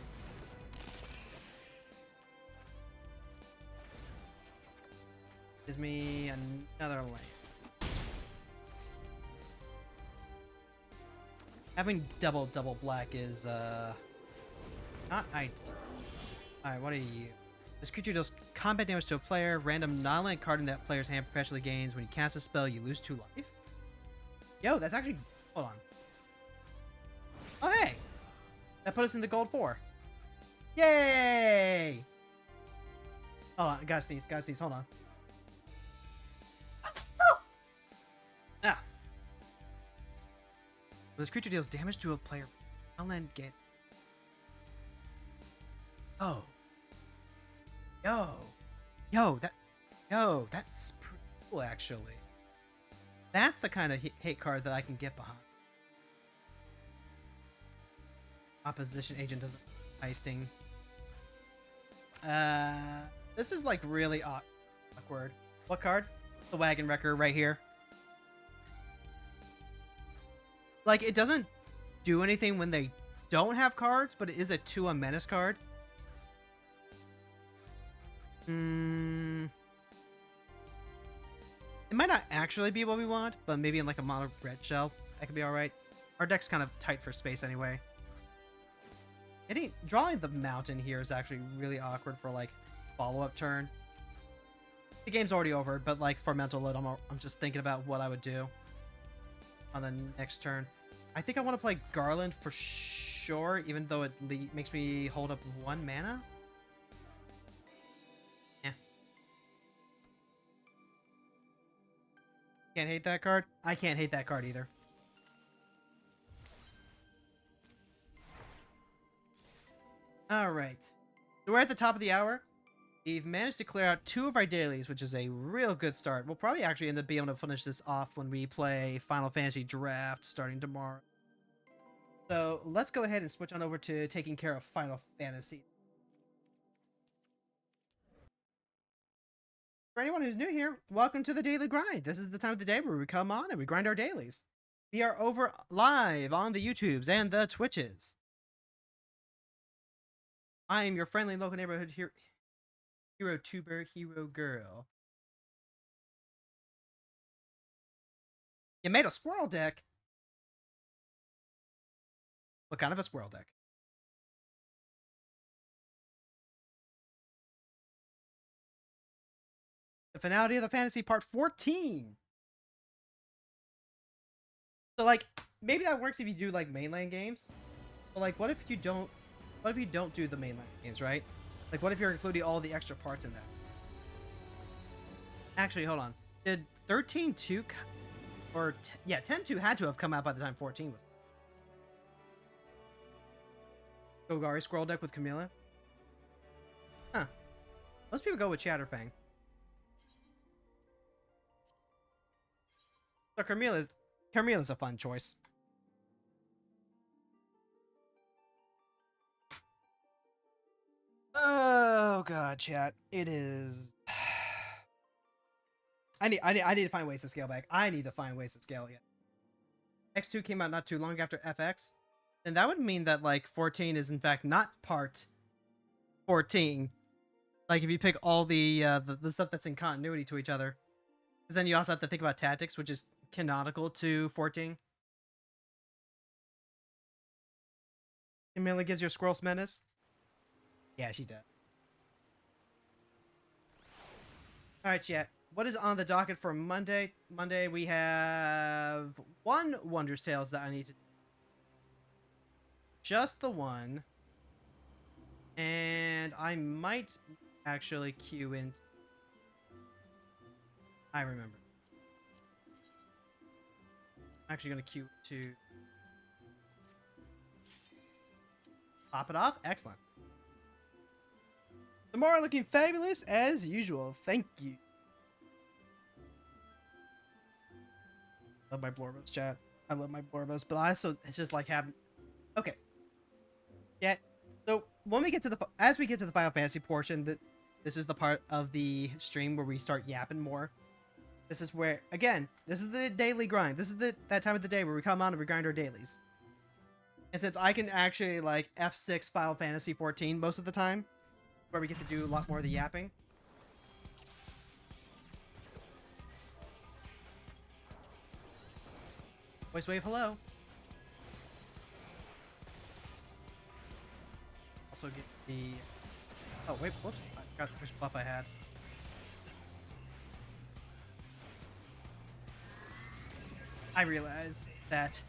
Gives me another lane. Having double black is, not ideal. Alright, what are you? This creature deals combat damage to a player. Random non-land card in that player's hand perpetually gains. When you cast a spell, you lose 2 life. Yo, that's actually... Hold on. Oh, hey! That put us in the gold 4. Yay! Hold on, gotta sneeze, hold on. Ah! This creature deals damage to a player. Non-land gain. Oh. Yo, that's pretty cool, actually. That's the kind of hate card that I can get behind. Opposition agent doesn't heisting. This is like really awkward. What card? The Wagon Wrecker right here. Like, it doesn't do anything when they don't have cards, but it is a 2 menace card. It might not actually be what we want, but maybe in like a mono red shell, that could be alright. our deck's kind of tight for space anyway. Drawing the mountain here is actually really awkward for like follow-up turn. The game's already over, but like for mental load, I'm just thinking about what I would do on the next turn. I think I want to play Garland for sure, even though it makes me hold up 1 mana. Yeah. Can't hate that card. I can't hate that card either. All right. So we're at the top of the hour. We've managed to clear out 2 of our dailies, which is a real good start. We'll probably actually end up being able to finish this off when we play Final Fantasy Draft starting tomorrow. So let's go ahead and switch on over to taking care of Final Fantasy. For anyone who's new here, welcome to the Daily Grind. This is the time of the day where we come on and we grind our dailies. We are over live on the YouTubes and the Twitches. I am your friendly local neighborhood hero tuber, hero girl. You made a squirrel deck? What kind of a squirrel deck? The finality of the fantasy part 14. So like maybe that works if you do like mainland games. But like what if you don't do the mainland games, right? Like what if you're including all the extra parts in that? Actually, hold on. Did 13.2 or yeah, 10.2 had to have come out by the time 14 was. Golgari Squirrel deck with Camilla? Huh. Most people go with Chatterfang. So Carmilla's a fun choice. Oh god, chat. It is. I need to find ways to scale back. I need to find ways to scale it. X2 came out not too long after FX. And that would mean that like 14 is in fact not part 14. Like if you pick all the stuff that's in continuity to each other. Because then you also have to think about tactics, which is canonical to 14. Camilla gives you a Squirrel's Menace. Yeah, she does. Alright, chat. What is on the docket for Monday? Monday, we have 1 Wondrous Tales that I need to do. Just the 1. And I might actually queue in. I remember. I'm actually going to queue to pop it off. Excellent. Tomorrow looking fabulous as usual. Thank you. Love my Blorbos, chat. I love my Blorbos, but I also it's just like having. Okay. Yeah. So when we get to as we get to the Final Fantasy portion, this is the part of the stream where we start yapping more. This is where again, this is the daily grind. This is that time of the day where we come on and we grind our dailies. And since I can actually like F6 Final Fantasy 14 most of the time, where we get to do a lot more of the yapping. Voice wave, hello. Also get the... Oh, wait, whoops. I forgot which buff I had. I realized that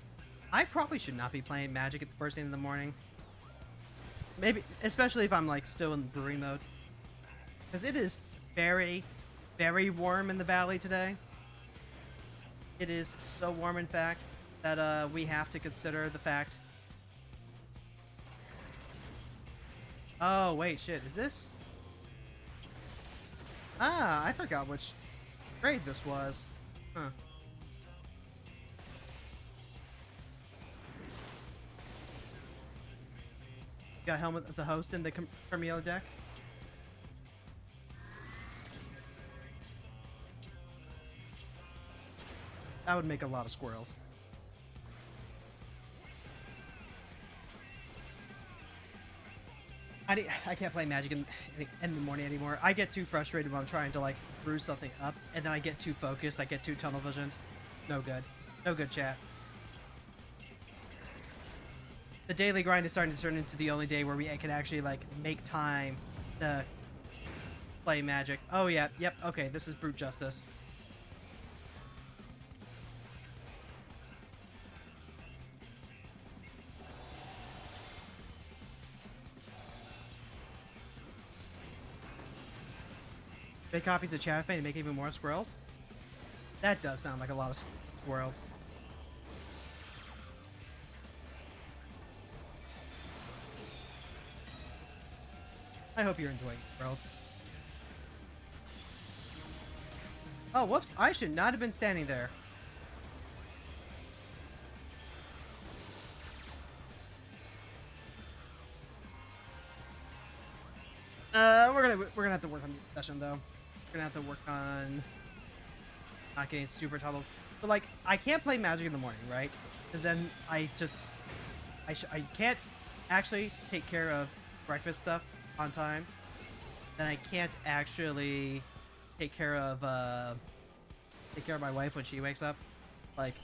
I probably should not be playing Magic at the first thing in the morning. Maybe, especially if I'm like still in brewing mode. Because it is very, very warm in the valley today. It is so warm, in fact, that we have to consider the fact... Oh, wait, shit, is this... Ah, I forgot which trade this was. Huh. Got Helmet of the Host in the Carmelo deck. That would make a lot of squirrels. I can't play Magic in the morning anymore. I get too frustrated when I'm trying to like brew something up, and then I get too focused. I get too tunnel visioned. No good. No good, chat. the daily grind is starting to turn into the only day where we can actually like make time to play Magic. Oh yeah, yep. Okay, this is brute justice. Make copies of Chaff and make even more squirrels. That does sound like a lot of squirrels. I hope you're enjoying squirrels. Oh, whoops. I should not have been standing there. We're gonna have to work on the session though. We're gonna have to work on not getting super tunneled. But like, I can't play Magic in the morning, right? Because then I can't actually take care of breakfast stuff on time. Then I can't actually take care of my wife when she wakes up. Like,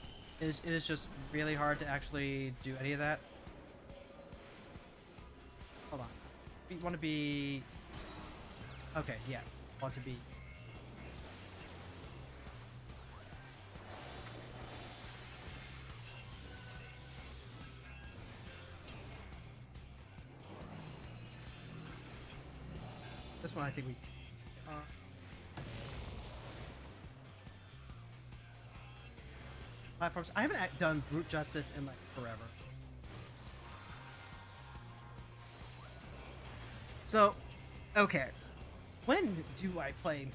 it is just really hard to actually do any of that. Hold on. We want to be... Okay, yeah. Want to be... This one I think we... platforms. I haven't done brute justice in like forever. So, okay. When do I play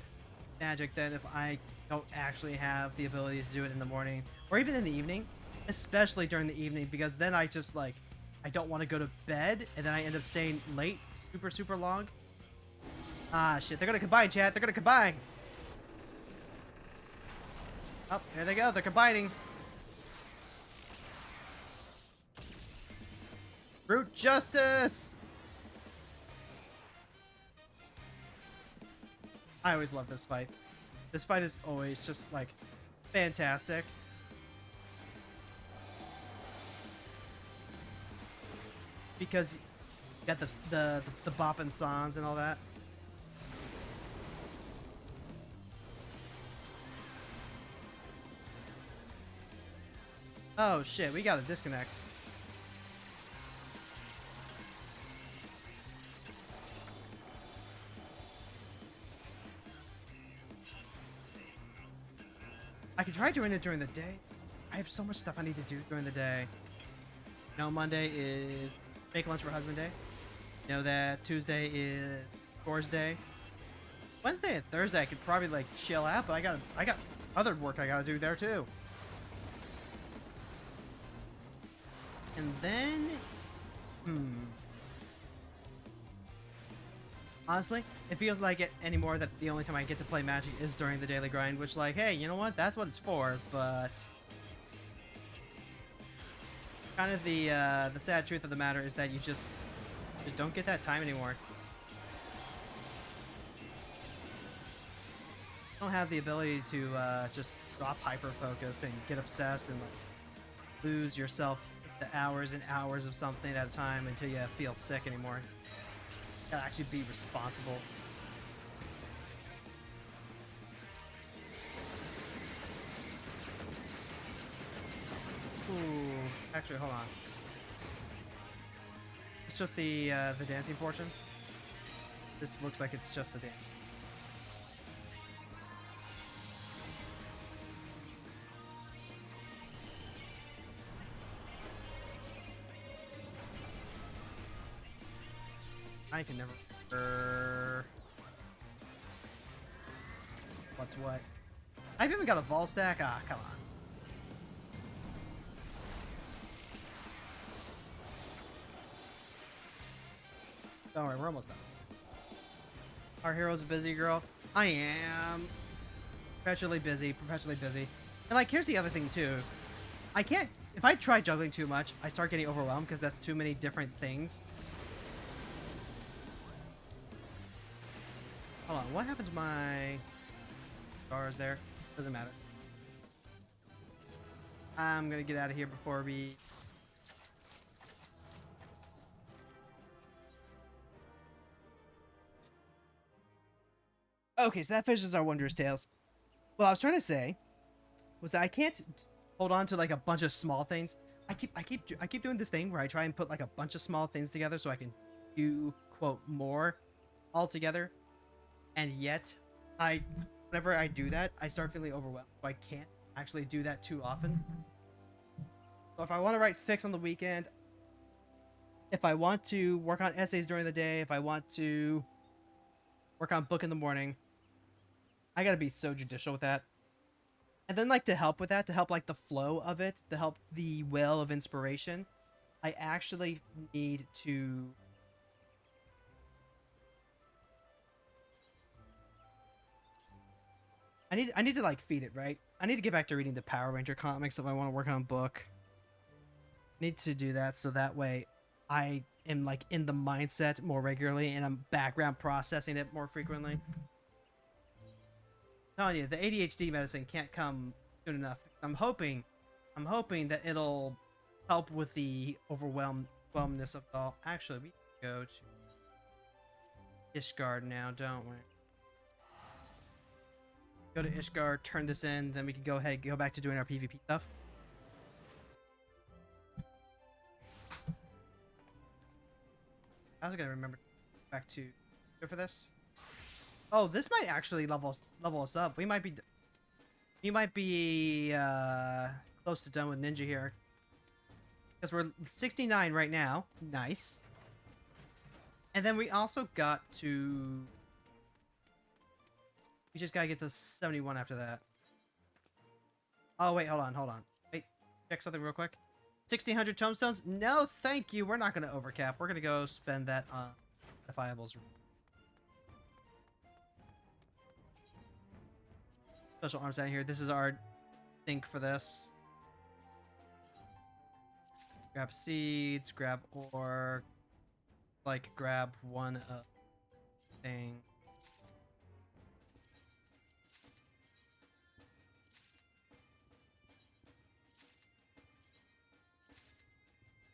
Magic then if I don't actually have the ability to do it in the morning or even in the evening? Especially during the evening, because then I just like, I don't want to go to bed and then I end up staying late super long. Ah, shit. They're gonna combine, chat. They're gonna combine. Oh, there they go. They're combining. Brute justice! I always love this fight. This fight is always just, like, fantastic. Because you got the bopping songs and all that. Oh shit, we got a disconnect. I could try doing it during the day. I have so much stuff I need to do during the day. You know, Monday is make lunch for husband day. You know that Tuesday is chores day. Wednesday and Thursday I could probably like chill out, but I got other work I gotta do there too. And then, honestly, it feels like it anymore that the only time I get to play Magic is during the daily grind, which, like, hey, you know what? That's what it's for. But kind of the sad truth of the matter is that you just don't get that time anymore. You don't have the ability to just drop hyper focus and get obsessed and like lose yourself to hours and hours of something at a time until you feel sick anymore. You gotta actually be responsible. Ooh, actually, hold on. It's just the dancing portion. This looks like it's just the dance. I can never... What's what? I've even got a Vol stack? Ah, come on. Don't worry, we're almost done. Our hero's a busy girl. I am. Perpetually busy, perpetually busy. And like, here's the other thing too. I can't... If I try juggling too much, I start getting overwhelmed because that's too many different things. Hold on, what happened to my stars there? Doesn't matter. I'm gonna get out of here before we... Okay, so that finishes our wondrous tales. What I was trying to say was that I can't hold on to like a bunch of small things. I keep doing this thing where I try and put like a bunch of small things together so I can do quote more all together. And yet, whenever I do that, I start feeling overwhelmed. So I can't actually do that too often. So if I want to write fics on the weekend, if I want to work on essays during the day, if I want to work on book in the morning, I gotta be so judicial with that. And then like to help with that, to help like the flow of it, to help the well of inspiration, I actually need to I need to like feed it, right? I need to get back to reading the Power Ranger comics if I want to work on a book. I need to do that so that way I am like in the mindset more regularly and I'm background processing it more frequently. I'm telling you, the ADHD medicine can't come soon enough. I'm hoping that it'll help with the overwhelmness of it all. Actually, we go to Ishgard now, don't we? Go to Ishgard, turn this in, then we can go ahead and go back to doing our PvP stuff. I was gonna remember back to go for this. Oh, this might actually level us up. We might be close to done with Ninja here. Because we're 69 right now. Nice. And then we also got to... We just gotta get to 71 after that. Oh, wait, hold on. Wait, check something real quick. 1,600 tomestones? No, thank you. We're not gonna overcap. We're gonna go spend that on modifiables. Special arms down here. This is our think for this. Grab seeds, grab ore, like grab one thing.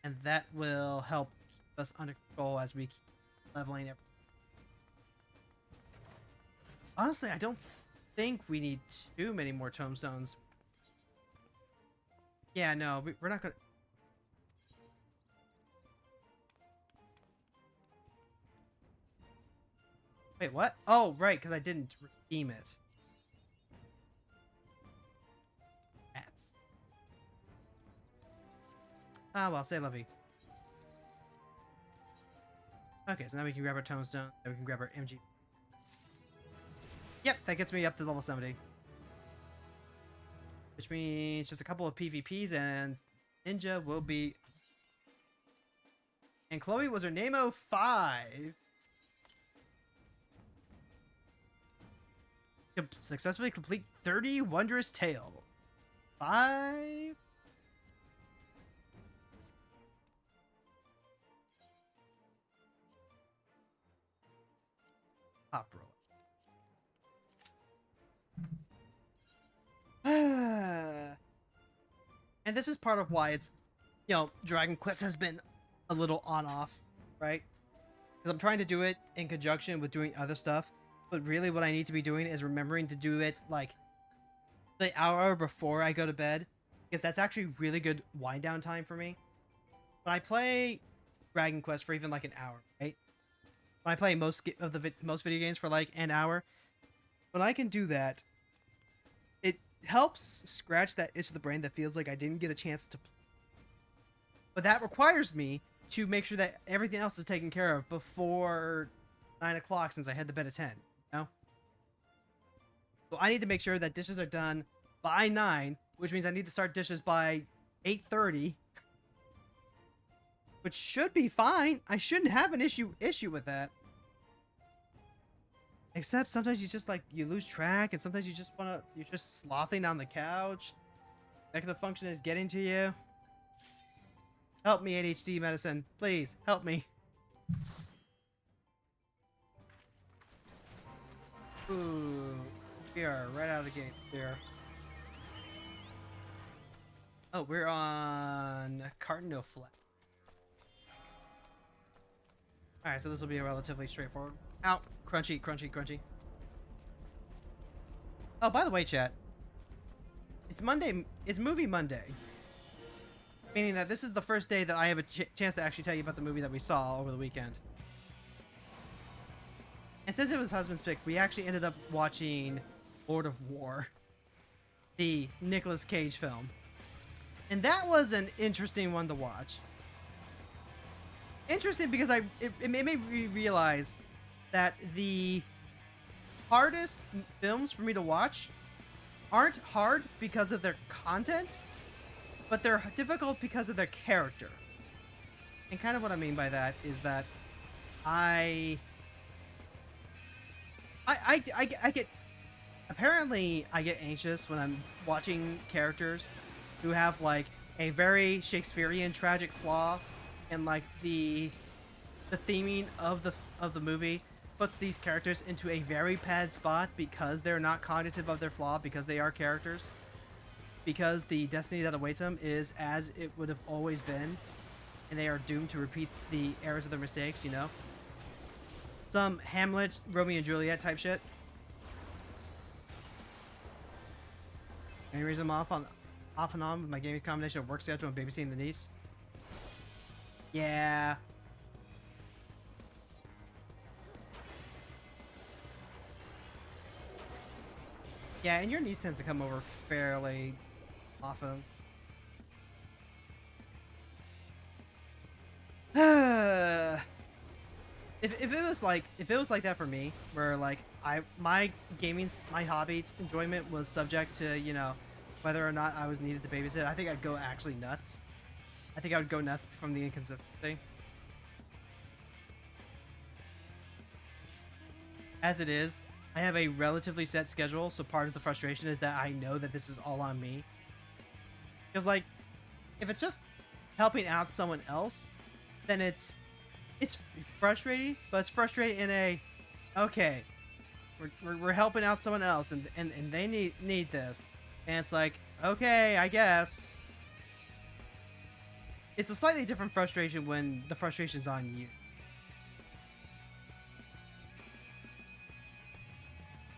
And that will help keep us under control as we keep leveling it. Honestly, I don't think we need too many more tomestones. Yeah, no, we're not gonna... Wait, what? Oh, right, because I didn't redeem it. Rats. Ah, well, say lovey. Okay, so now we can grab our tomestone, then we can grab our MG. Yep, that gets me up to level 70. Which means just a couple of PvPs and Ninja will be... And Chloe was her name 05. Successfully complete 30 wondrous tales. 5. Pop roll. And this is part of why it's, you know, Dragon Quest has been a little on-off, right? Because I'm trying to do it in conjunction with doing other stuff. But really what I need to be doing is remembering to do it, like, the hour before I go to bed. Because that's actually really good wind-down time for me. When I play Dragon Quest for even, like, an hour, right? When I play most video games for, like, an hour. When I can do that, it helps scratch that itch of the brain that feels like I didn't get a chance to play. But that requires me to make sure that everything else is taken care of before 9 o'clock since I had to bed at 10, you know? So I need to make sure that dishes are done by 9, which means I need to start dishes by 8:30. Which should be fine. I shouldn't have an issue with that. Except sometimes you just, like, you lose track, and sometimes you're just slothing on the couch. Executive function is getting to you. Help me, ADHD medicine. Please, help me. Ooh, we are right out of the gate there. Oh, we're on Cardinal Flat. Alright, so this will be relatively straightforward. Ow! Crunchy, crunchy, crunchy. Oh, by the way, chat. It's Monday. It's Movie Monday. Meaning that this is the first day that I have a chance to actually tell you about the movie that we saw over the weekend. And since it was husband's pick, we actually ended up watching Lord of War, the Nicolas Cage film. And that was an interesting one to watch. Interesting because it made me realize that the hardest films for me to watch aren't hard because of their content, but they're difficult because of their character. And kind of what I mean by that is that I get apparently I get anxious when I'm watching characters who have like a very Shakespearean tragic flaw, and like the theming of the movie puts these characters into a very bad spot because they're not cognitive of their flaw, because they are characters, because the destiny that awaits them is as it would have always been, and they are doomed to repeat the errors of their mistakes, you know? Some Hamlet, Romeo and Juliet type shit. Any reason I'm off and on with my gaming combination of work schedule and babysitting the niece? Yeah. Yeah, and your niece tends to come over fairly often. If it was like that for me, where like my hobby enjoyment was subject to, you know, whether or not I was needed to babysit, I think I'd go actually nuts. I think I would go nuts from the inconsistency. As it is, I have a relatively set schedule, so part of the frustration is that I know that this is all on me. Because like, if it's just helping out someone else, then it's frustrating, but it's frustrating in a, okay, we're helping out someone else and they need this, and it's like, okay, I guess. It's a slightly different frustration when the frustration's on you.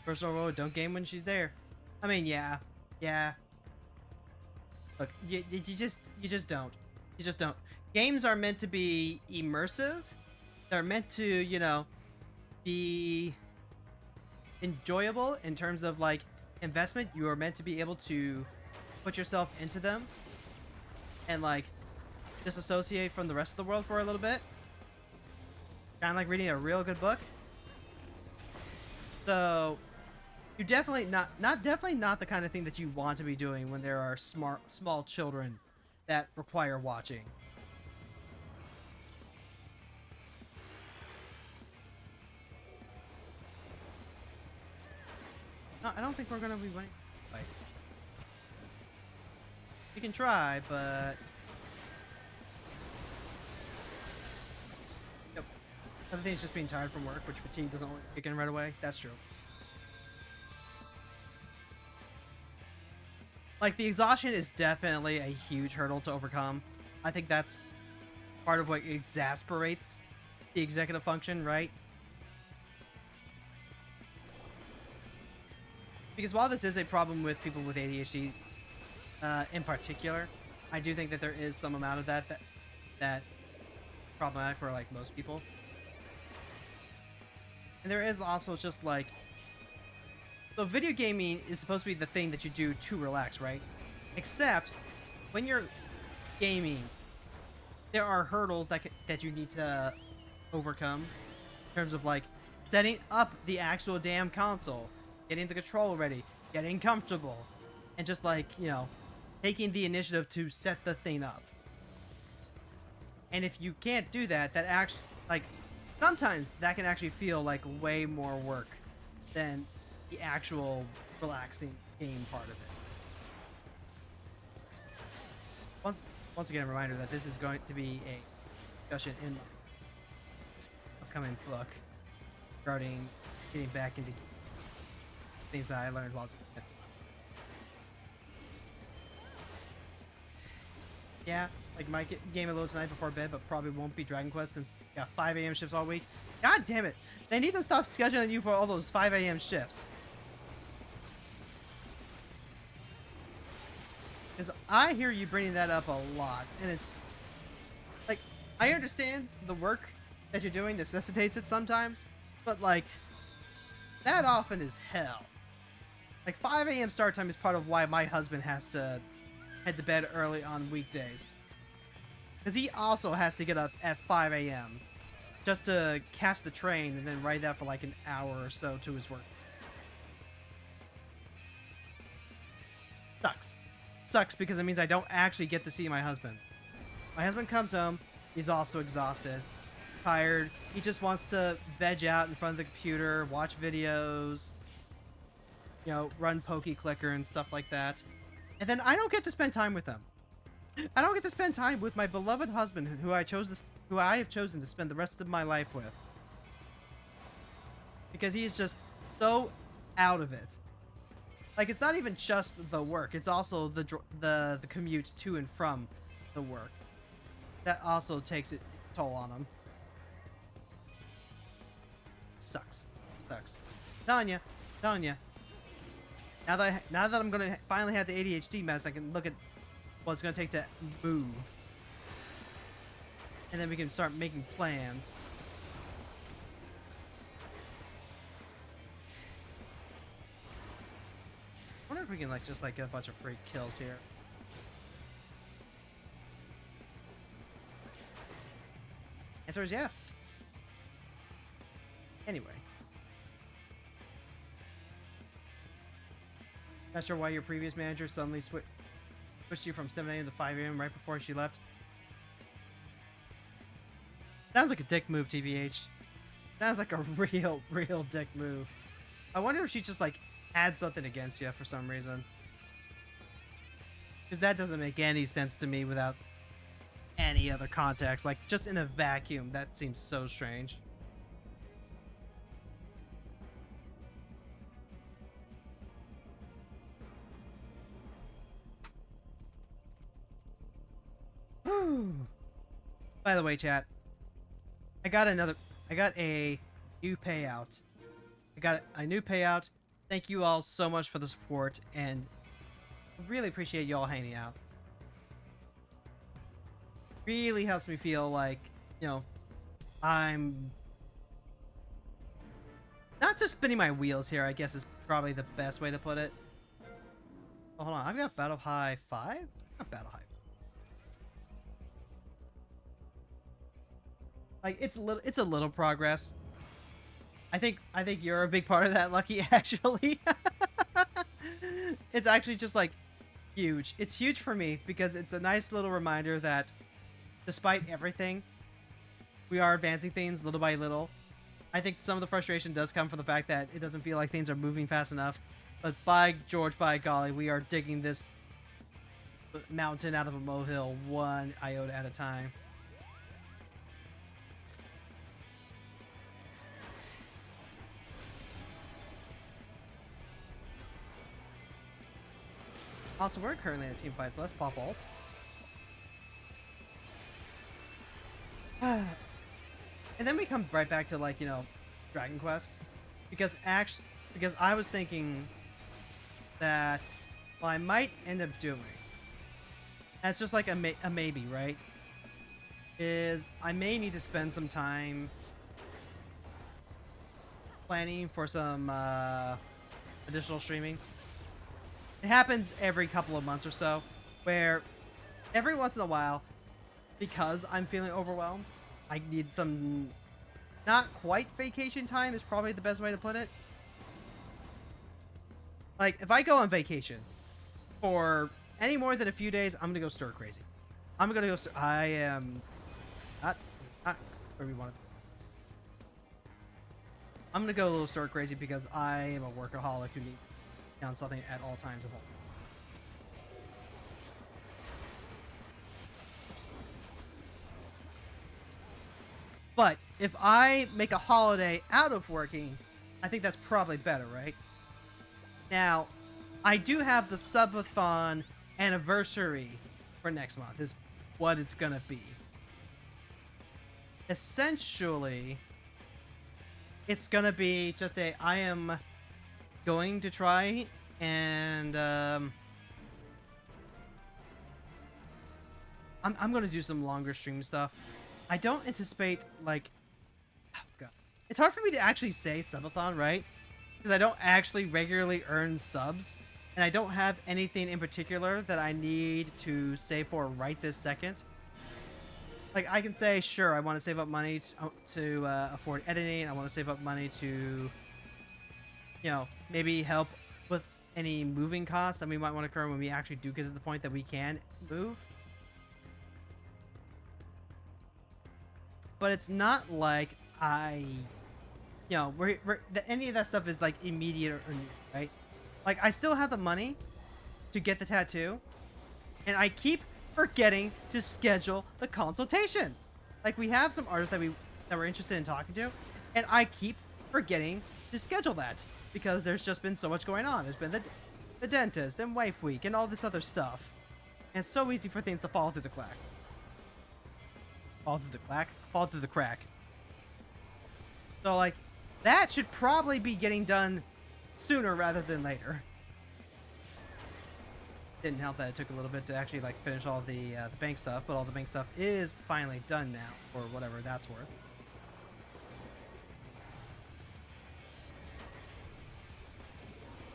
Personal rule, don't game when she's there. I mean, yeah. Look, you just don't. You just don't. Games are meant to be immersive. They're meant to, you know, be enjoyable in terms of like investment. You are meant to be able to put yourself into them and like disassociate from the rest of the world for a little bit. Kind of like reading a real good book. So you're definitely not the kind of thing that you want to be doing when there are small children that require watching. No, I don't think we're gonna be winning. Fight. We can try, but yep. Other thing is just being tired from work, which fatigue doesn't kick in right away. That's true. Like, the exhaustion is definitely a huge hurdle to overcome. I think that's part of what exasperates the executive function, right? Because while this is a problem with people with ADHD in particular, I do think that there is some amount of that problematic for like most people. And there is also just like, so video gaming is supposed to be the thing that you do to relax, right? Except when you're gaming, there are hurdles that you need to overcome in terms of like setting up the actual damn console, getting the control ready, getting comfortable, and just like, you know, taking the initiative to set the thing up. And if you can't do that, that actually, like, sometimes that can actually feel like way more work than the actual relaxing game part of it. Once again, a reminder that this is going to be a discussion in my upcoming book regarding getting back into things that I learned while doing it. Yeah, like my game a little tonight before bed, but probably won't be Dragon Quest since I got 5 a.m. shifts all week. God damn it! They need to stop scheduling you for all those 5 a.m. shifts. Because I hear you bringing that up a lot, and it's like, I understand the work that you're doing necessitates it sometimes, but like, that often is hell. Like 5 a.m. start time is part of why my husband has to head to bed early on weekdays. Because he also has to get up at 5 a.m. just to catch the train and then ride that for like an hour or so to his work. Sucks. Sucks because it means I don't actually get to see my husband. My husband comes home, he's also exhausted, tired, he just wants to veg out in front of the computer, watch videos, you know, run Pokey Clicker and stuff like that. And then I don't get to spend time with him. I don't get to spend time with my beloved husband who I have chosen to spend the rest of my life with. Because he's just so out of it. Like, it's not even just the work, it's also the commute to and from the work. That also takes its toll on him. Sucks. Sucks. Telling ya. Now that I'm gonna finally have the ADHD meds, I can look at what it's gonna take to move. And then we can start making plans. I wonder if we can like just like get a bunch of free kills here. Answer is yes. Anyway. Not sure why your previous manager suddenly switched you from 7 a.m. to 5 a.m. right before she left. Sounds like a dick move, TBH. Sounds like a real dick move. I wonder if she just like had something against you for some reason. Because that doesn't make any sense to me without any other context. Like, just in a vacuum, that seems so strange. By the way, chat, I got a new payout. I got a new payout. Thank you all so much for the support, and I really appreciate you all hanging out. Really helps me feel like, you know, I'm not just spinning my wheels here, I guess is probably the best way to put it. Oh, hold on, I've got Battle High 5? Not Battle High. Like, it's a little progress. I think you're a big part of that, Lucky, actually. It's actually just like huge. It's huge for me because it's a nice little reminder that despite everything, we are advancing things little by little. I think some of the frustration does come from the fact that it doesn't feel like things are moving fast enough. But by George, by golly, we are digging this mountain out of a molehill one iota at a time. Also, we're currently in a team fight, so let's pop ult. And then we come right back to, like, you know, Dragon Quest. Because I was thinking that what I might end up doing, and it's just like a maybe, right? Is I may need to spend some time planning for some additional streaming. It happens every couple of months or so, where every once in a while, because I'm feeling overwhelmed, I need some, not quite vacation time is probably the best way to put it. Like, if I go on vacation for any more than a few days, I'm gonna go stir crazy. I'm gonna go I am not where we want it. I'm gonna go a little stir crazy because I am a workaholic who needs on something at all times of all. Oops. But if I make a holiday out of working, I think that's probably better, right? Now, I do have the subathon anniversary for next month, is what it's gonna be. Essentially, it's gonna be just I am going to try and I'm gonna do some longer stream stuff. I don't anticipate like, oh god, it's hard for me to actually say subathon, right? Because I don't actually regularly earn subs, and I don't have anything in particular that I need to save for right this second. Like, I can say, sure, I want to save up money to afford editing. I want to save up money to, you know, maybe help with any moving costs that we might want to incur when we actually do get to the point that we can move. But it's not like you know, any of that stuff is like immediate or new, right? Like, I still have the money to get the tattoo, and I keep forgetting to schedule the consultation. Like, we have some artists that we're interested in talking to, and I keep forgetting to schedule that because there's just been so much going on. There's been the dentist and wife week and all this other stuff, and it's so easy for things to fall through the crack. Fall through the crack. So, like, that should probably be getting done sooner rather than later. Didn't help that it took a little bit to actually like finish all the bank stuff, but all the bank stuff is finally done now, for whatever that's worth.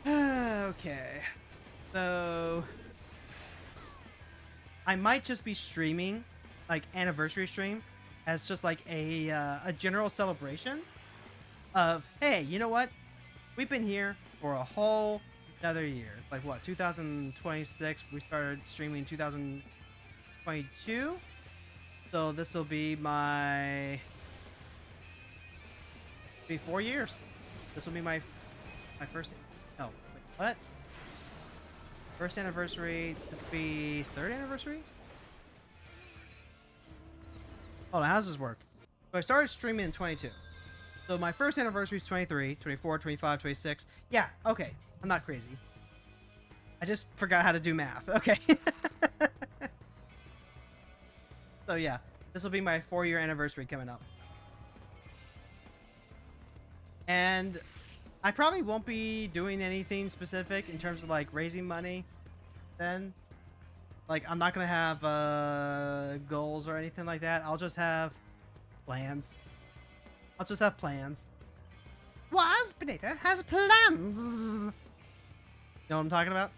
Okay, so I might just be streaming like anniversary stream as just like a general celebration of, hey, you know what? We've been here for a whole another year. Like what, 2026? We started streaming 2022. So this will be my 4 years. This will be my first. No, wait, what? First anniversary. This will be third anniversary. Hold on, how does this work? So I started streaming in 22. So my first anniversary is 23, 24, 25, 26. Yeah, okay. I'm not crazy. I just forgot how to do math. Okay. So yeah, this will be my 4-year anniversary coming up. And I probably won't be doing anything specific in terms of like raising money then. Like, I'm not going to have goals or anything like that. I'll just have plans. I'll just have plans. Was Benita has plans. You know what I'm talking about?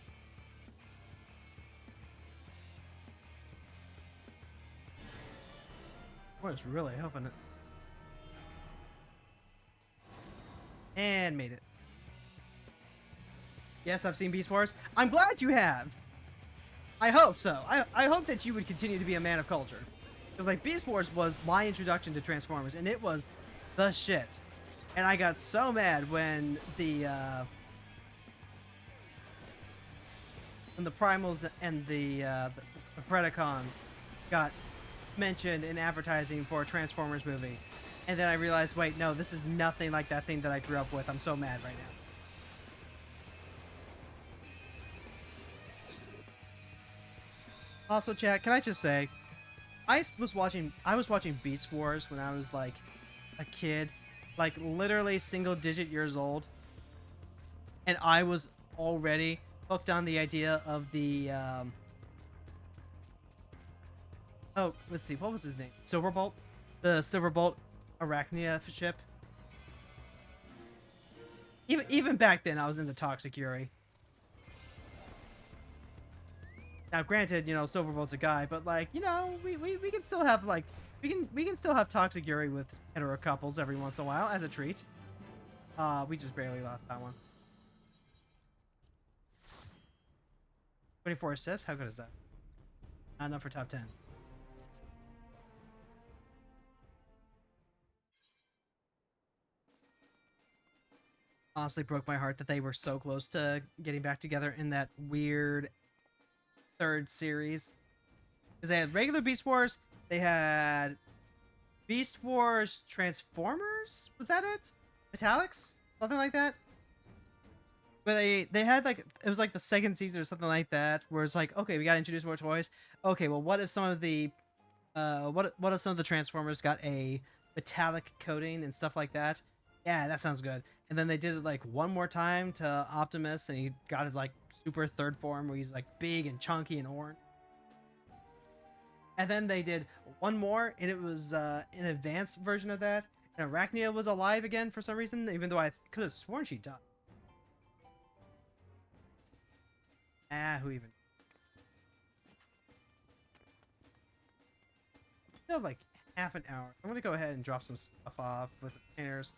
Boy, it's really huffing it. And made it. Yes, I've seen Beast Wars. I'm glad you have. I hope so. I hope that you would continue to be a man of culture. Because, like, Beast Wars was my introduction to Transformers, and it was the shit. And I got so mad when the Primals and the Predacons got mentioned in advertising for a Transformers movie. And then I realized, wait, no, this is nothing like that thing that I grew up with. I'm so mad right now. Also, chat, can I just say, I was watching Beast Wars when I was like a kid, like literally single-digit years old, and I was already hooked on the idea of the oh, let's see, what was his name? Silverbolt, the Silverbolt Arachnia ship. Even back then, I was into Toxic Yuri. Now, granted, you know, Silverbolt's a guy, but like, you know, we can still have like we can still have Toxic Yuri with hetero couples every once in a while as a treat. We just barely lost that one. 24 assists? How good is that? Not enough for top 10. Honestly, broke my heart that they were so close to getting back together in that weird third series. Because they had regular Beast Wars, they had Beast Wars Transformers? Was that it? Metallics? Something like that? But they had like, it was like the second season or something like that, where it's like, okay, we gotta introduce more toys. Okay, well, what if some of the what if some of the Transformers got a metallic coating and stuff like that? Yeah, that sounds good. And then they did it like one more time to Optimus, and he got his like super third form where he's like big and chunky and orange. And then they did one more, and it was an advanced version of that. And Arachnia was alive again for some reason, even though I could have sworn she died. Ah, who even? Still have like half an hour. I'm gonna go ahead and drop some stuff off with the containers.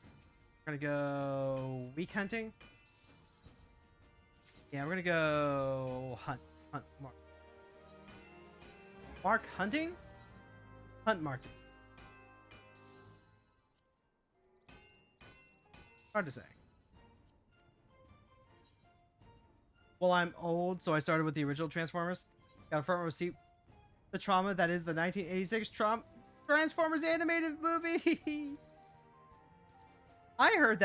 We're gonna go week hunting. Yeah, we're gonna go hunt. Mark. Mark hunting? Hunt market. Hard to say. Well, I'm old, so I started with the original Transformers. Got a front row seat. The trauma that is the 1986 Transformers animated movie. I heard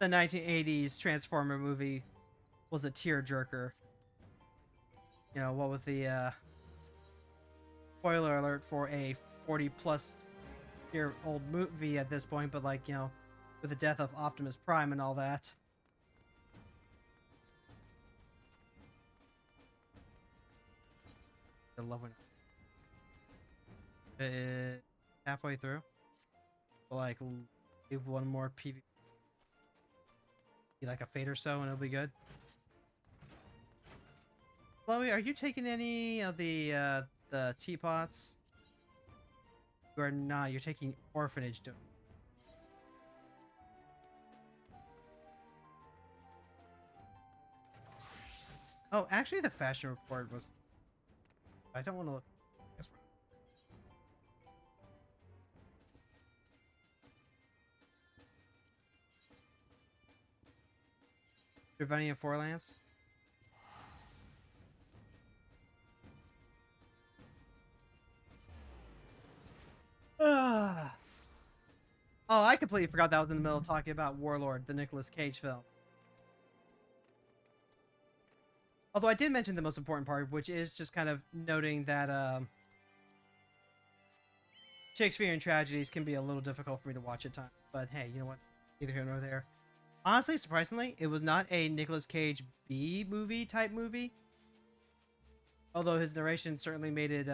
the 1980s Transformer movie was a tearjerker. You know, what with the spoiler alert for a 40-plus-year-old movie at this point, but like, you know, with the death of Optimus Prime and all that. I love when halfway through, like leave one more PV, like a fate or so, and it'll be good. Chloe, are you taking any of the teapots? You are not. You're taking orphanage. Oh, actually, the fashion report was. I don't want to look. Yes, we're Giovanni and Forlance. Oh, I completely forgot that was in the middle of talking about Warlord, the Nicolas Cage film. Although I did mention the most important part, which is just kind of noting that Shakespearean tragedies can be a little difficult for me to watch at times. But hey, you know what? Neither here nor there. Honestly, surprisingly, it was not a Nicolas Cage B-movie type movie. Although his narration certainly made it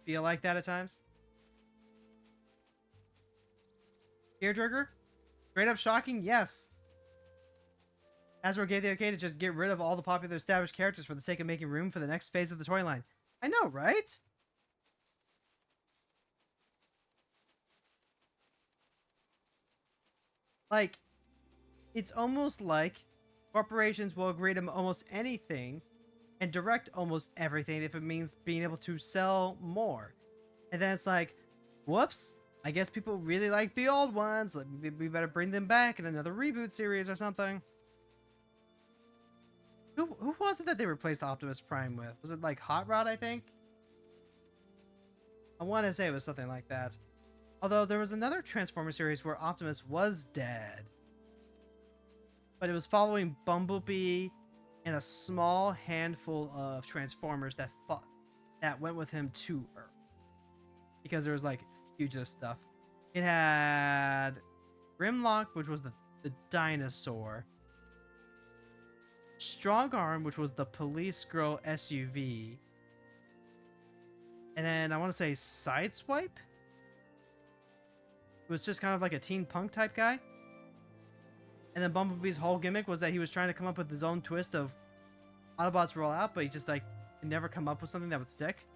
feel like that at times. Tearjerker? Straight up shocking? Yes. Hasbro gave the okay to just get rid of all the popular established characters for the sake of making room for the next phase of the toy line. I know, right? Like, it's almost like corporations will agree to almost anything and direct almost everything if it means being able to sell more. And then it's like, whoops, I guess people really like the old ones. We better bring them back in another reboot series or something. Who was it that they replaced Optimus Prime with? Was it like Hot Rod, I think? I want to say it was something like that. Although there was another Transformer series where Optimus was dead. But it was following Bumblebee and a small handful of Transformers that went with him to Earth. Because there was like fugitive stuff. It had Grimlock, which was the dinosaur. Strong Arm, which was the police girl SUV. And then I want to say Sideswipe? It was just kind of like a teen punk type guy. And then Bumblebee's whole gimmick was that he was trying to come up with his own twist of Autobots roll out, but he just like could never come up with something that would stick.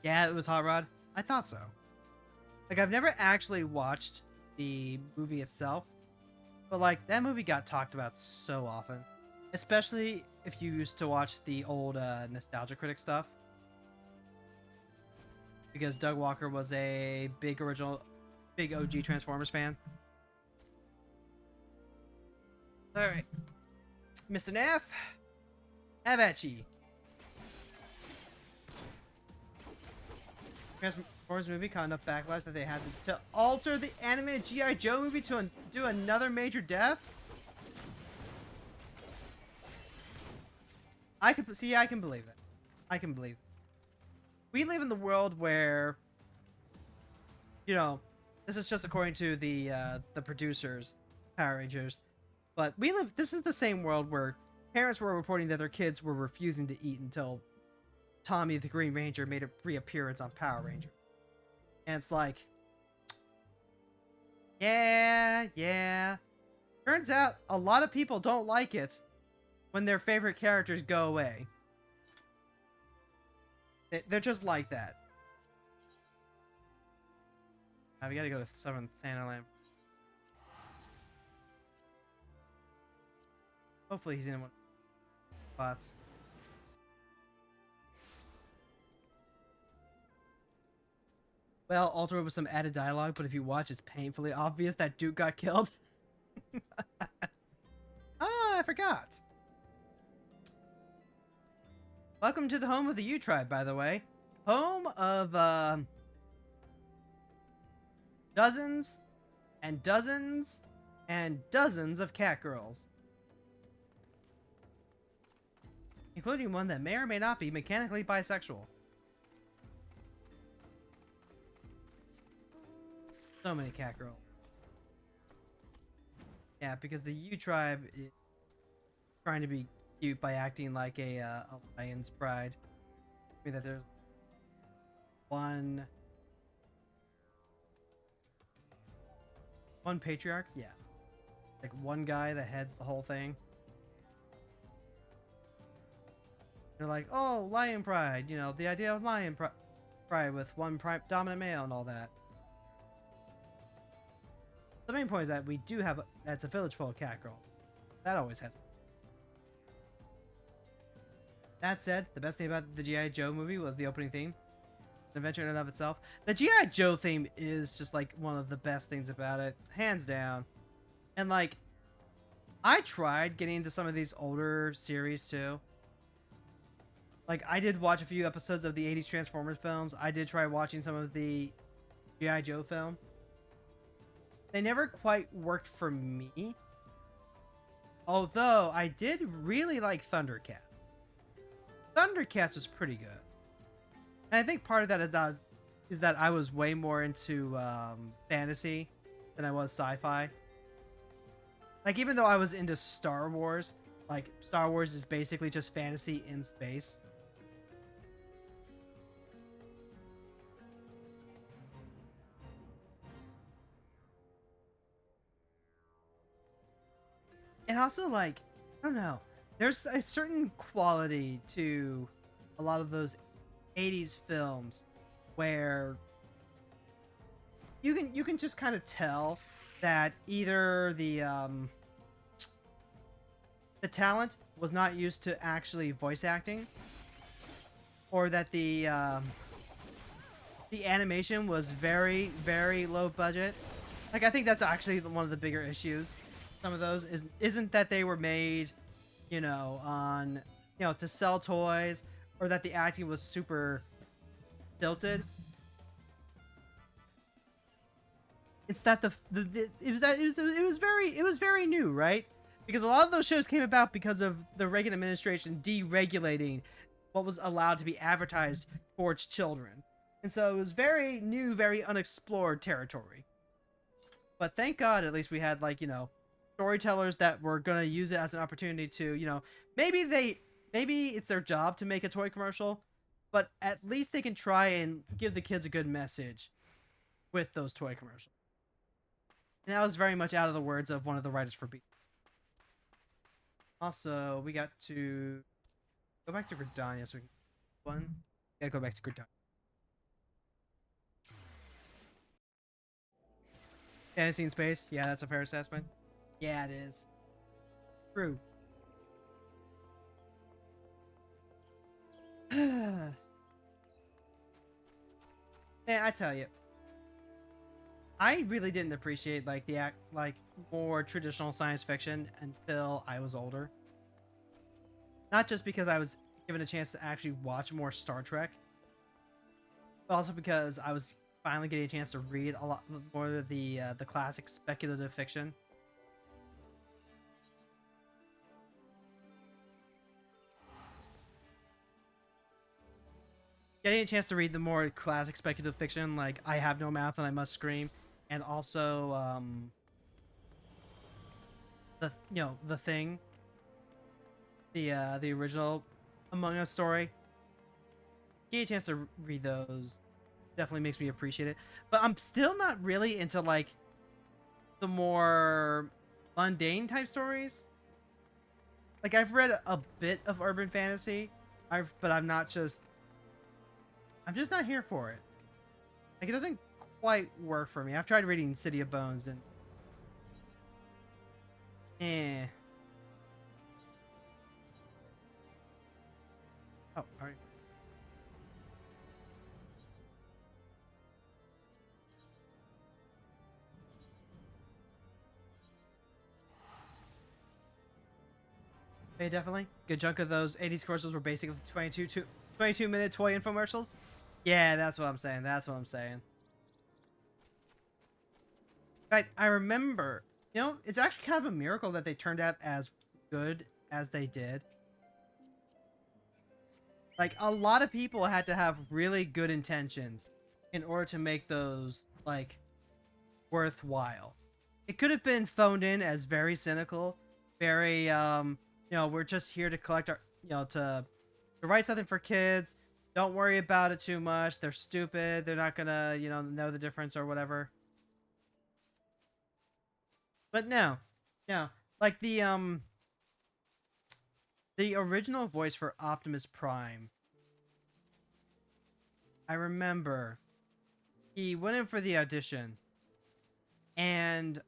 Yeah, it was Hot Rod. I thought so. Like, I've never actually watched the movie itself, but like that movie got talked about so often, especially if you used to watch the old Nostalgia Critic stuff, because Doug Walker was a big OG Transformers fan. All right, Mr. Nath, have at ye. Transformers movie caught enough backlash that they had to alter the animated G.I. Joe movie to do another major death. I can believe it. I can believe it. We live in the world where, you know, this is just according to the producers, Power Rangers, but this is the same world where Parents were reporting that their kids were refusing to eat until Tommy the Green Ranger made a reappearance on Power Ranger. And it's like, yeah. Turns out a lot of people don't like it when their favorite characters go away. They're just like that. We gotta go to 7th Thanaland. Hopefully he's in one of the spots. Well, altered with some added dialogue, but if you watch, it's painfully obvious that Duke got killed. I forgot. Welcome to the home of the U tribe, by the way. Home of dozens and dozens and dozens of cat girls. Including one that may or may not be mechanically bisexual. So many cat girls. Yeah, because the U tribe is trying to be cute by acting like a lion's pride. I mean that there's one patriarch, yeah, like one guy that heads the whole thing. They're like, oh, lion pride, you know, the idea of lion pride with one dominant male and all that. The main point is that we do have that's a village full of cat girl. That always has. That said, the best thing about the G.I. Joe movie was the opening theme. An adventure in and of itself. The G.I. Joe theme is just like one of the best things about it, hands down. And like, I tried getting into some of these older series too. Like, I did watch a few episodes of the 80s Transformers films. I did try watching some of the G.I. Joe film. They never quite worked for me. Although, I did really like Thundercats. Thundercats was pretty good. And I think part of that is that I was way more into fantasy than I was sci-fi. Like, even though I was into Star Wars, like, Star Wars is basically just fantasy in space. And also, like, I don't know, there's a certain quality to a lot of those 80s films where you can just kind of tell that either the talent was not used to actually voice acting, or that the animation was very, very low budget. Like, I think that's actually one of the bigger issues. Some of those isn't that they were made, you know, on, you know, to sell toys, or that the acting was super stilted. It's that it was very new, right? Because a lot of those shows came about because of the Reagan administration deregulating what was allowed to be advertised towards children. And so it was very new, very unexplored territory. But thank God, at least we had, like, you know, storytellers that were going to use it as an opportunity to, you know, maybe it's their job to make a toy commercial, but at least they can try and give the kids a good message with those toy commercials. And that was very much out of the words of one of the writers for Beat. Also, we got to go back to Gridania so we can gotta go back to Gridania. Fantasy in space? Yeah, that's a fair assessment. Yeah, it is. True. Man, I tell you, I really didn't appreciate like more traditional science fiction until I was older. Not just because I was given a chance to actually watch more Star Trek, but also because I was finally getting a chance to read a lot more of the classic speculative fiction. Getting a chance to read the more classic speculative fiction, like I Have No Mouth and I Must Scream, and also The Thing. the original Among Us story. Get a chance to read those. Definitely makes me appreciate it. But I'm still not really into like the more mundane type stories. Like I've read a bit of urban fantasy, but I'm just not here for it. Like it doesn't quite work for me. I've tried reading City of Bones and eh. Oh, all right. Hey, definitely. Good chunk of those 80s commercials were basically 22-minute toy infomercials. Yeah, that's what I'm saying. That's what I'm saying. In fact, I remember, it's actually kind of a miracle that they turned out as good as they did. Like, a lot of people had to have really good intentions in order to make those, like, worthwhile. It could have been phoned in as very cynical, very, we're just here to collect our, to write something for kids. Don't worry about it too much. They're stupid. They're not gonna, know the difference or whatever. But no, no. Like the original voice for Optimus Prime. I remember he went in for the audition and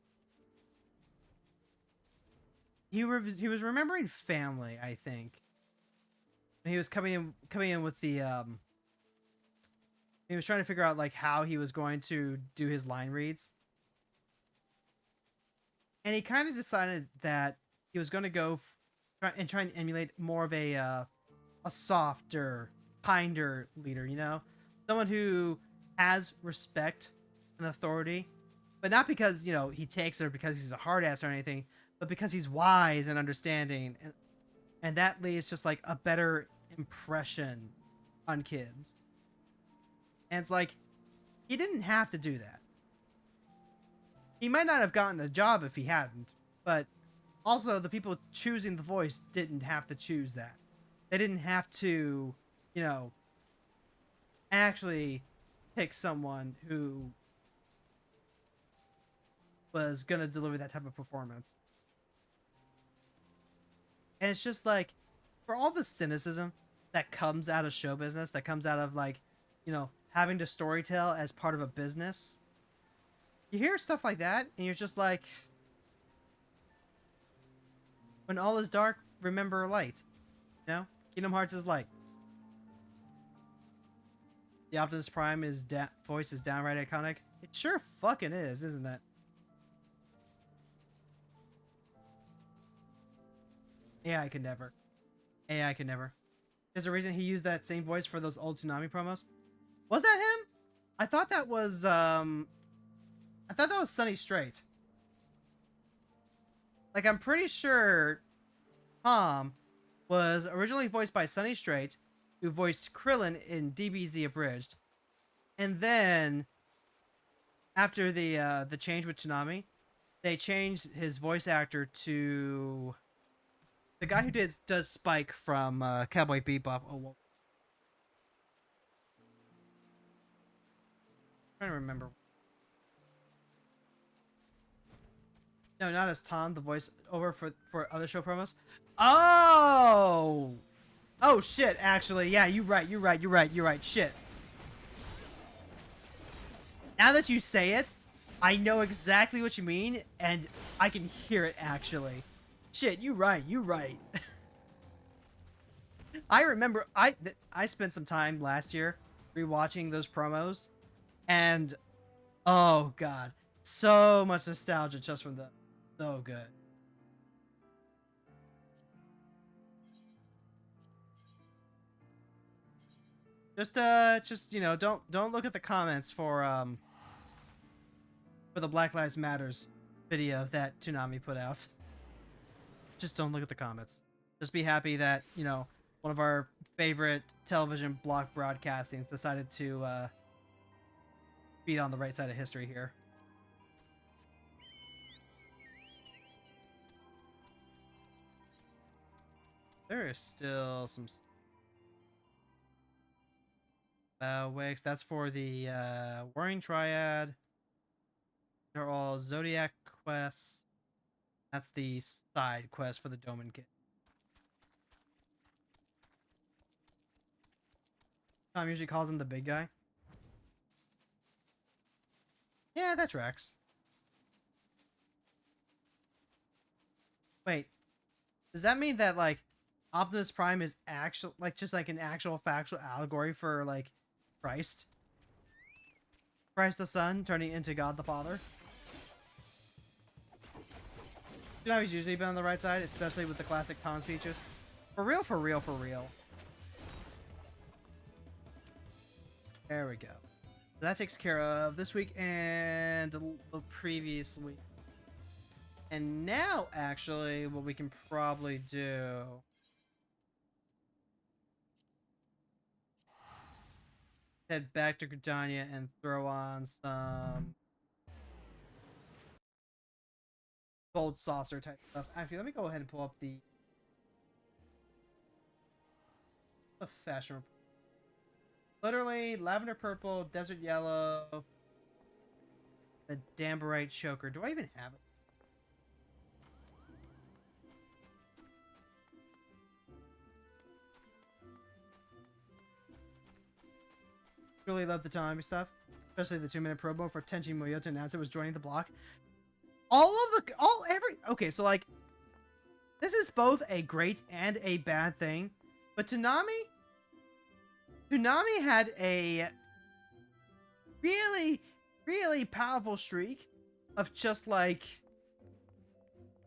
he was remembering family, I think. He was coming in with the he was trying to figure out like how he was going to do his line reads. And he kind of decided that he was going to go try and emulate more of a softer, kinder leader, someone who has respect and authority, but not because he takes it or because he's a hard ass or anything, but because he's wise and understanding, and that leaves just like a better impression on kids. And it's like he didn't have to do that. He might not have gotten the job if he hadn't, but also the people choosing the voice didn't have to choose that. They didn't have to, actually pick someone who was going to deliver that type of performance. And it's just like, for all the cynicism that comes out of show business, that comes out of like, having to storytell as part of a business, you hear stuff like that and you're just like, when all is dark, remember light. Kingdom Hearts is light. The Optimus Prime voice is downright iconic. It sure fucking is, isn't it? AI could never. AI could never. There's a reason he used that same voice for those old Toonami promos. Was that him? I thought that was Sunny Straight. Like I'm pretty sure Tom was originally voiced by Sunny Straight, who voiced Krillin in DBZ Abridged. And then after the change with Toonami, they changed his voice actor to the guy who does Spike from Cowboy Bebop. Oh, well. I'm trying to remember. No, not as Tom, the voice over for other show promos. Oh! Oh, shit, actually. Yeah, you're right. Shit. Now that you say it, I know exactly what you mean, and I can hear it, actually. Shit, you're right. I remember, I spent some time last year rewatching those promos, and, oh, God. So much nostalgia just from them. So good. Just don't look at the comments for the Black Lives Matters video that Toonami put out. Just don't look at the comments. Just be happy that, one of our favorite television block broadcastings decided to be on the right side of history here. There is still some wigs. That's for the Warring Triad. They're all Zodiac quests. That's the side quest for the Doman kit. Tom usually calls him the big guy. Yeah, that tracks. Wait, does that mean that like Optimus Prime is actual like just like an actual factual allegory for like Christ? Christ the Son turning into God the Father? You know he's usually been on the right side, especially with the classic Tom speeches. For real, for real, for real. There we go. So that takes care of this week and the previous week. And now, actually, what we can probably do... head back to Gridania and throw on some... gold saucer type stuff. Actually, let me go ahead and pull up the fashion report. Literally, lavender purple, desert yellow, the Damberite choker. Do I even have it? Really love the Tommy stuff, especially the 2-minute promo for Tenchi Muyo to announce it was joining the block. Okay, so like, this is both a great and a bad thing, but Toonami had a really, really powerful streak of just like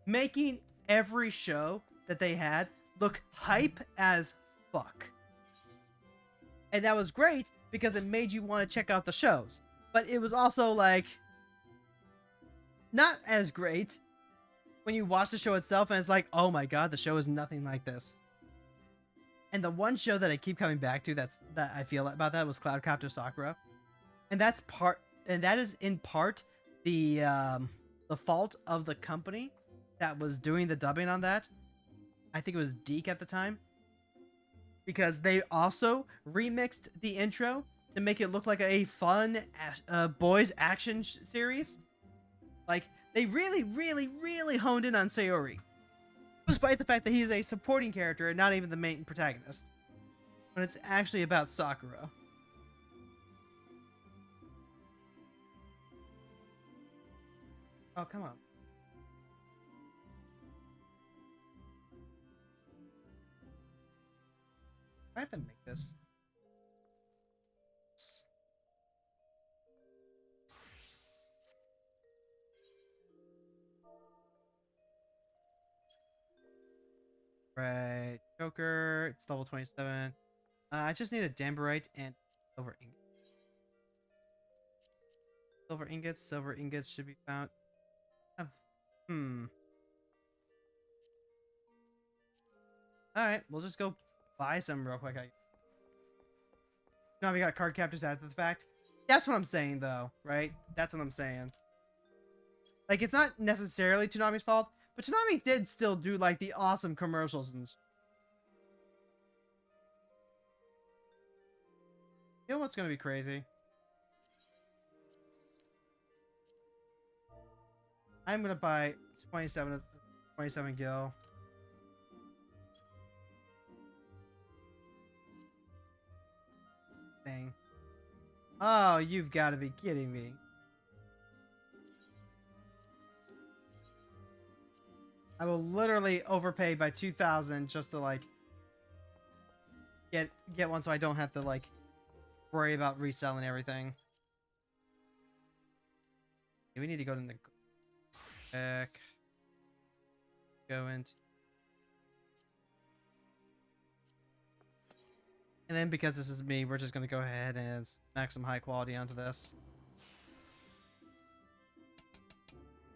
making every show that they had look hype as fuck. And that was great because it made you want to check out the shows. But it was also like not as great when you watch the show itself and it's like, oh my god, the show is nothing like this. And the one show that I keep coming back to that I feel about that was Cloudcopter Sakura. And that is in part the fault of the company that was doing the dubbing on that. I think it was Deke at the time. Because they also remixed the intro to make it look like a fun boys action series. Like, they really, really, really honed in on Sayori. Despite the fact that he's a supporting character and not even the main protagonist. When it's actually about Sakura. Oh, come on. I have to make this. Right, Joker. It's level 27. I just need a Damberite and silver ingot. Silver ingots should be found. Alright, we'll just go buy some real quick. Now we got card captors after the fact. That's what I'm saying, though, right? That's what I'm saying. Like, it's not necessarily Toonami's fault, but Toonami did still do, like, the awesome commercials and... You know what's gonna be crazy? I'm gonna buy 27 gil. Thing. Oh, you've got to be kidding me. I will literally overpay by 2,000 just to like get one, so I don't have to like worry about reselling everything. Okay, we need to go to the back. Go into. And then because this is me, we're just going to go ahead and smack some high quality onto this.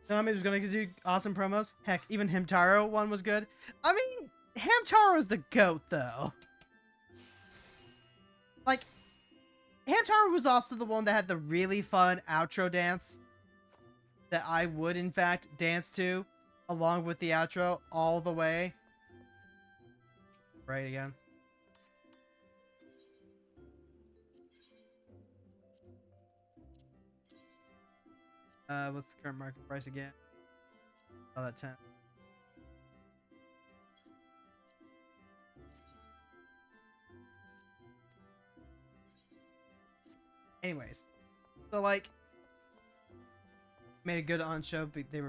Toonami was going to do awesome promos. Heck, even Hamtaro one was good. I mean, Hamtaro is the GOAT, though. Like, Hamtaro was also the one that had the really fun outro dance that I would, in fact, dance to along with the outro all the way. right again. What's the current market price again? Oh, that 10. Anyways, so like, made a good on show, but they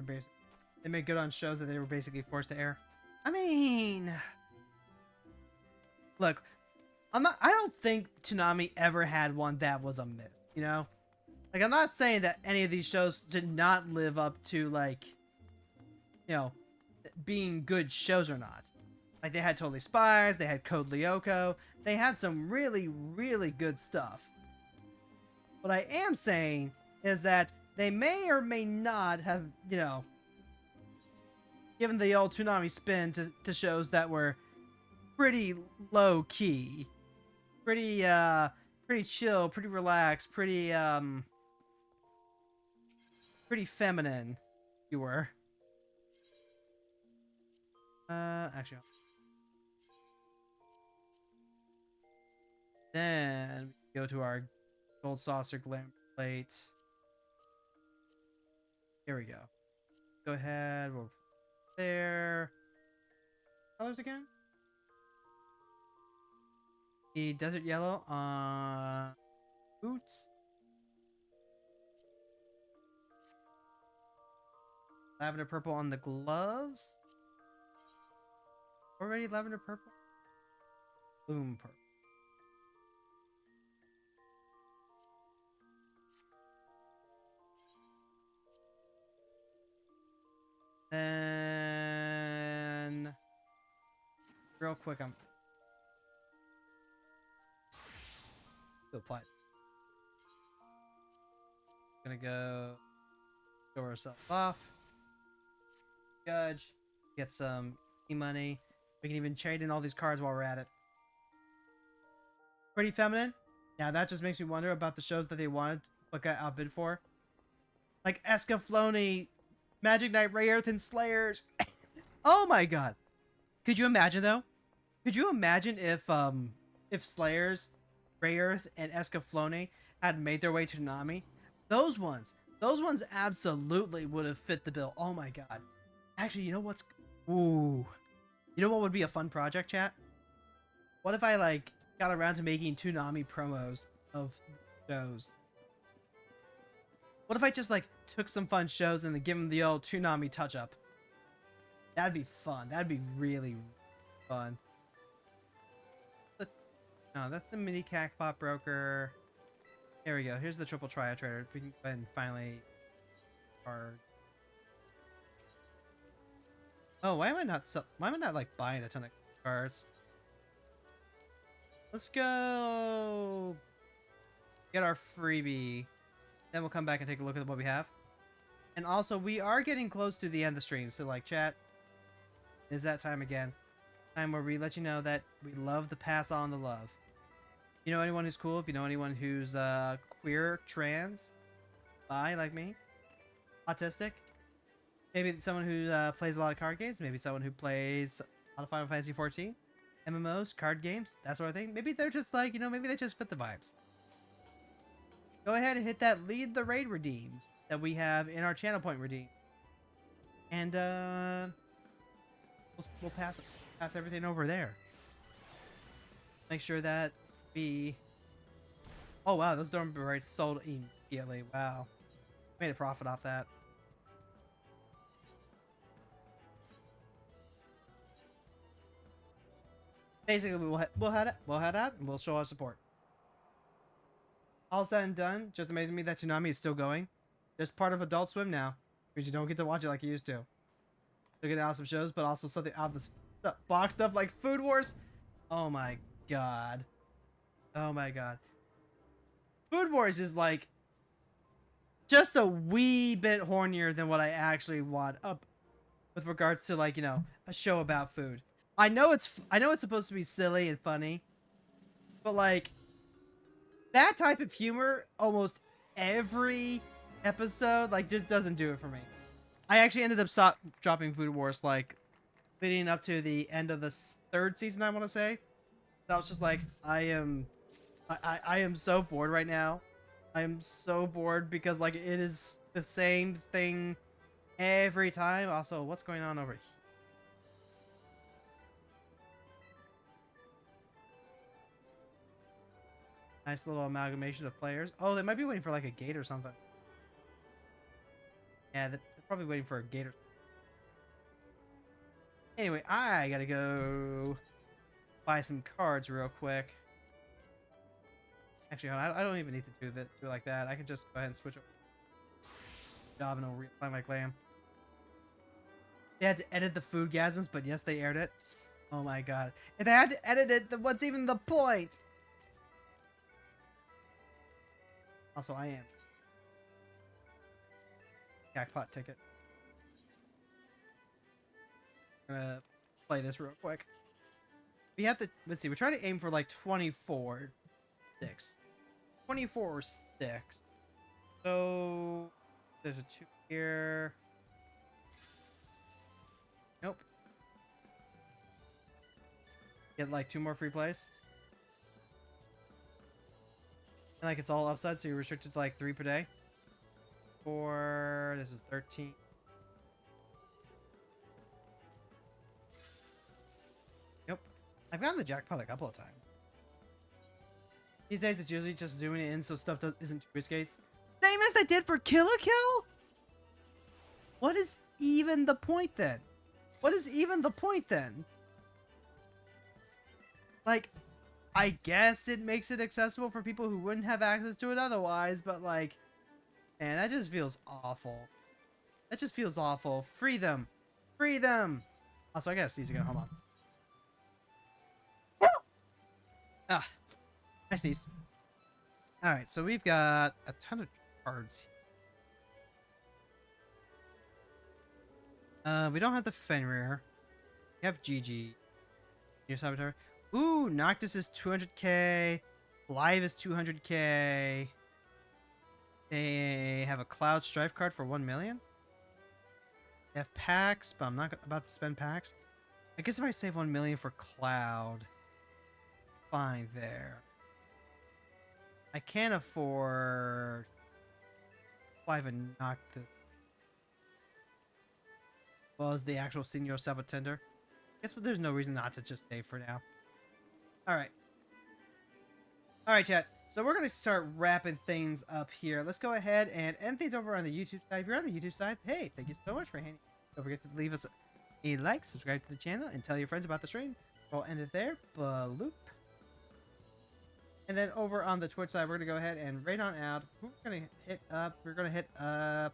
made good on shows that they were basically forced to air. I mean, look, I don't think Toonami ever had one that was a myth, you know? Like, I'm not saying that any of these shows did not live up to, like, you know, being good shows or not. Like, they had Totally Spies, they had Code Lyoko, they had some really, really good stuff. What I am saying is that they may or may not have, you know, given the old Toonami spin to shows that were pretty low key, pretty chill, pretty relaxed, pretty feminine, if you were. Actually, then we go to our gold saucer glam plate. Here we go. Go ahead. We'll there. Colors again. The desert yellow on boots. Lavender purple on the gloves. Already lavender purple. Bloom purple. Then, real quick, I'm gonna apply. Gonna go show ourselves off. Judge, get some money. We can even trade in all these cards while we're at it. Pretty feminine. Now that just makes me wonder about the shows that they wanted to get outbid for, like Escaflowne, Magic Knight, Ray Earth, and Slayers. Oh my god. Could you imagine though? Could you imagine if Slayers, Ray Earth, and Escaflowne had made their way to Toonami? Those ones absolutely would have fit the bill. Oh my god. Actually, you know what's ooh. You know what would be a fun project, chat? What if I like got around to making Toonami promos of shows? What if I just like took some fun shows and then give them the old Toonami touch up? That'd be fun. That'd be really fun. No, that's the mini Cackpot Broker. Here we go. Here's the triple triad trader. We can go ahead and finally card. Oh, why am I not like buying a ton of cards? Let's go get our freebie. Then we'll come back and take a look at what we have. And also, we are getting close to the end of the stream. So, like, chat, is that time again. Time where we let you know that we love to pass on the love. You know anyone who's cool? If you know anyone who's queer, trans, bi, like me, autistic, maybe someone who plays a lot of card games, maybe someone who plays a lot of Final Fantasy 14, MMOs, card games, that sort of thing. Maybe they're just like, you know, maybe they just fit the vibes. Go ahead and hit that lead the raid redeem that we have in our channel point redeem. And we'll pass everything over there. Make sure that we... Oh wow, those dorm rates sold immediately. Wow. Made a profit off that. Basically, we'll head out and we'll show our support. All said and done, just amazing me that Toonami is still going. Just part of Adult Swim now, because you don't get to watch it like you used to. They're getting awesome shows, but also something out of the box stuff like Food Wars. Oh my god. Oh my god. Food Wars is like just a wee bit hornier than what I actually want up with regards to, like, you know, a show about food. I know it's supposed to be silly and funny, but like that type of humor almost every episode like just doesn't do it for me. I actually ended up dropping Food Wars like leading up to the end of the third season, I want to say. I was just like, I am so bored right now. I am so bored because like it is the same thing every time. Also, what's going on over here? Nice little amalgamation of players. Oh, they might be waiting for like a gate or something. Yeah, they're probably waiting for a gate or... Anyway, I gotta go buy some cards real quick. Actually, I don't even need to do it like that. I can just go ahead and switch over. Job and I'll play my clan. They had to edit the food gasms, but yes, they aired it. Oh my god. If they had to edit it, then what's even the point? Also, I am. Jackpot ticket. I'm gonna play this real quick. We have to, let's see, we're trying to aim for like 24 6. 24 6. So there's a 2 here. Nope. Get like 2 more free plays. And like it's all upside, so you're restricted to like 3 per day. 4, this is 13. Nope. I've gotten the jackpot a couple of times. These days it's usually just zooming in so stuff isn't too risky. Same as I did for Kill a Kill? What is even the point then? What is even the point then? Like, I guess it makes it accessible for people who wouldn't have access to it otherwise, but like, man, that just feels awful. That just feels awful. Free them. Free them. Also, I gotta sneeze again. Hold on. Ah, I sneezed. Alright, so we've got a ton of cards here. We don't have the Fenrir. We have GG. Your Saboteur. Ooh, Noctis is 200k. Live is 200k. They have a Cloud Strife card for 1 million. They have packs, but I'm not about to spend packs. I guess if I save 1 million for Cloud, fine there. I can't afford 5 and Noctis. Well as the actual Senior Sabotender. I guess there's no reason not to just stay for now. Alright. Alright, chat. So we're going to start wrapping things up here. Let's go ahead and end things over on the YouTube side. If you're on the YouTube side, hey, thank you so much for hanging. Don't forget to leave us a like, subscribe to the channel, and tell your friends about the stream. We'll end it there. Bloop. And then over on the Twitch side, we're going to go ahead and right on out. We're going to hit up.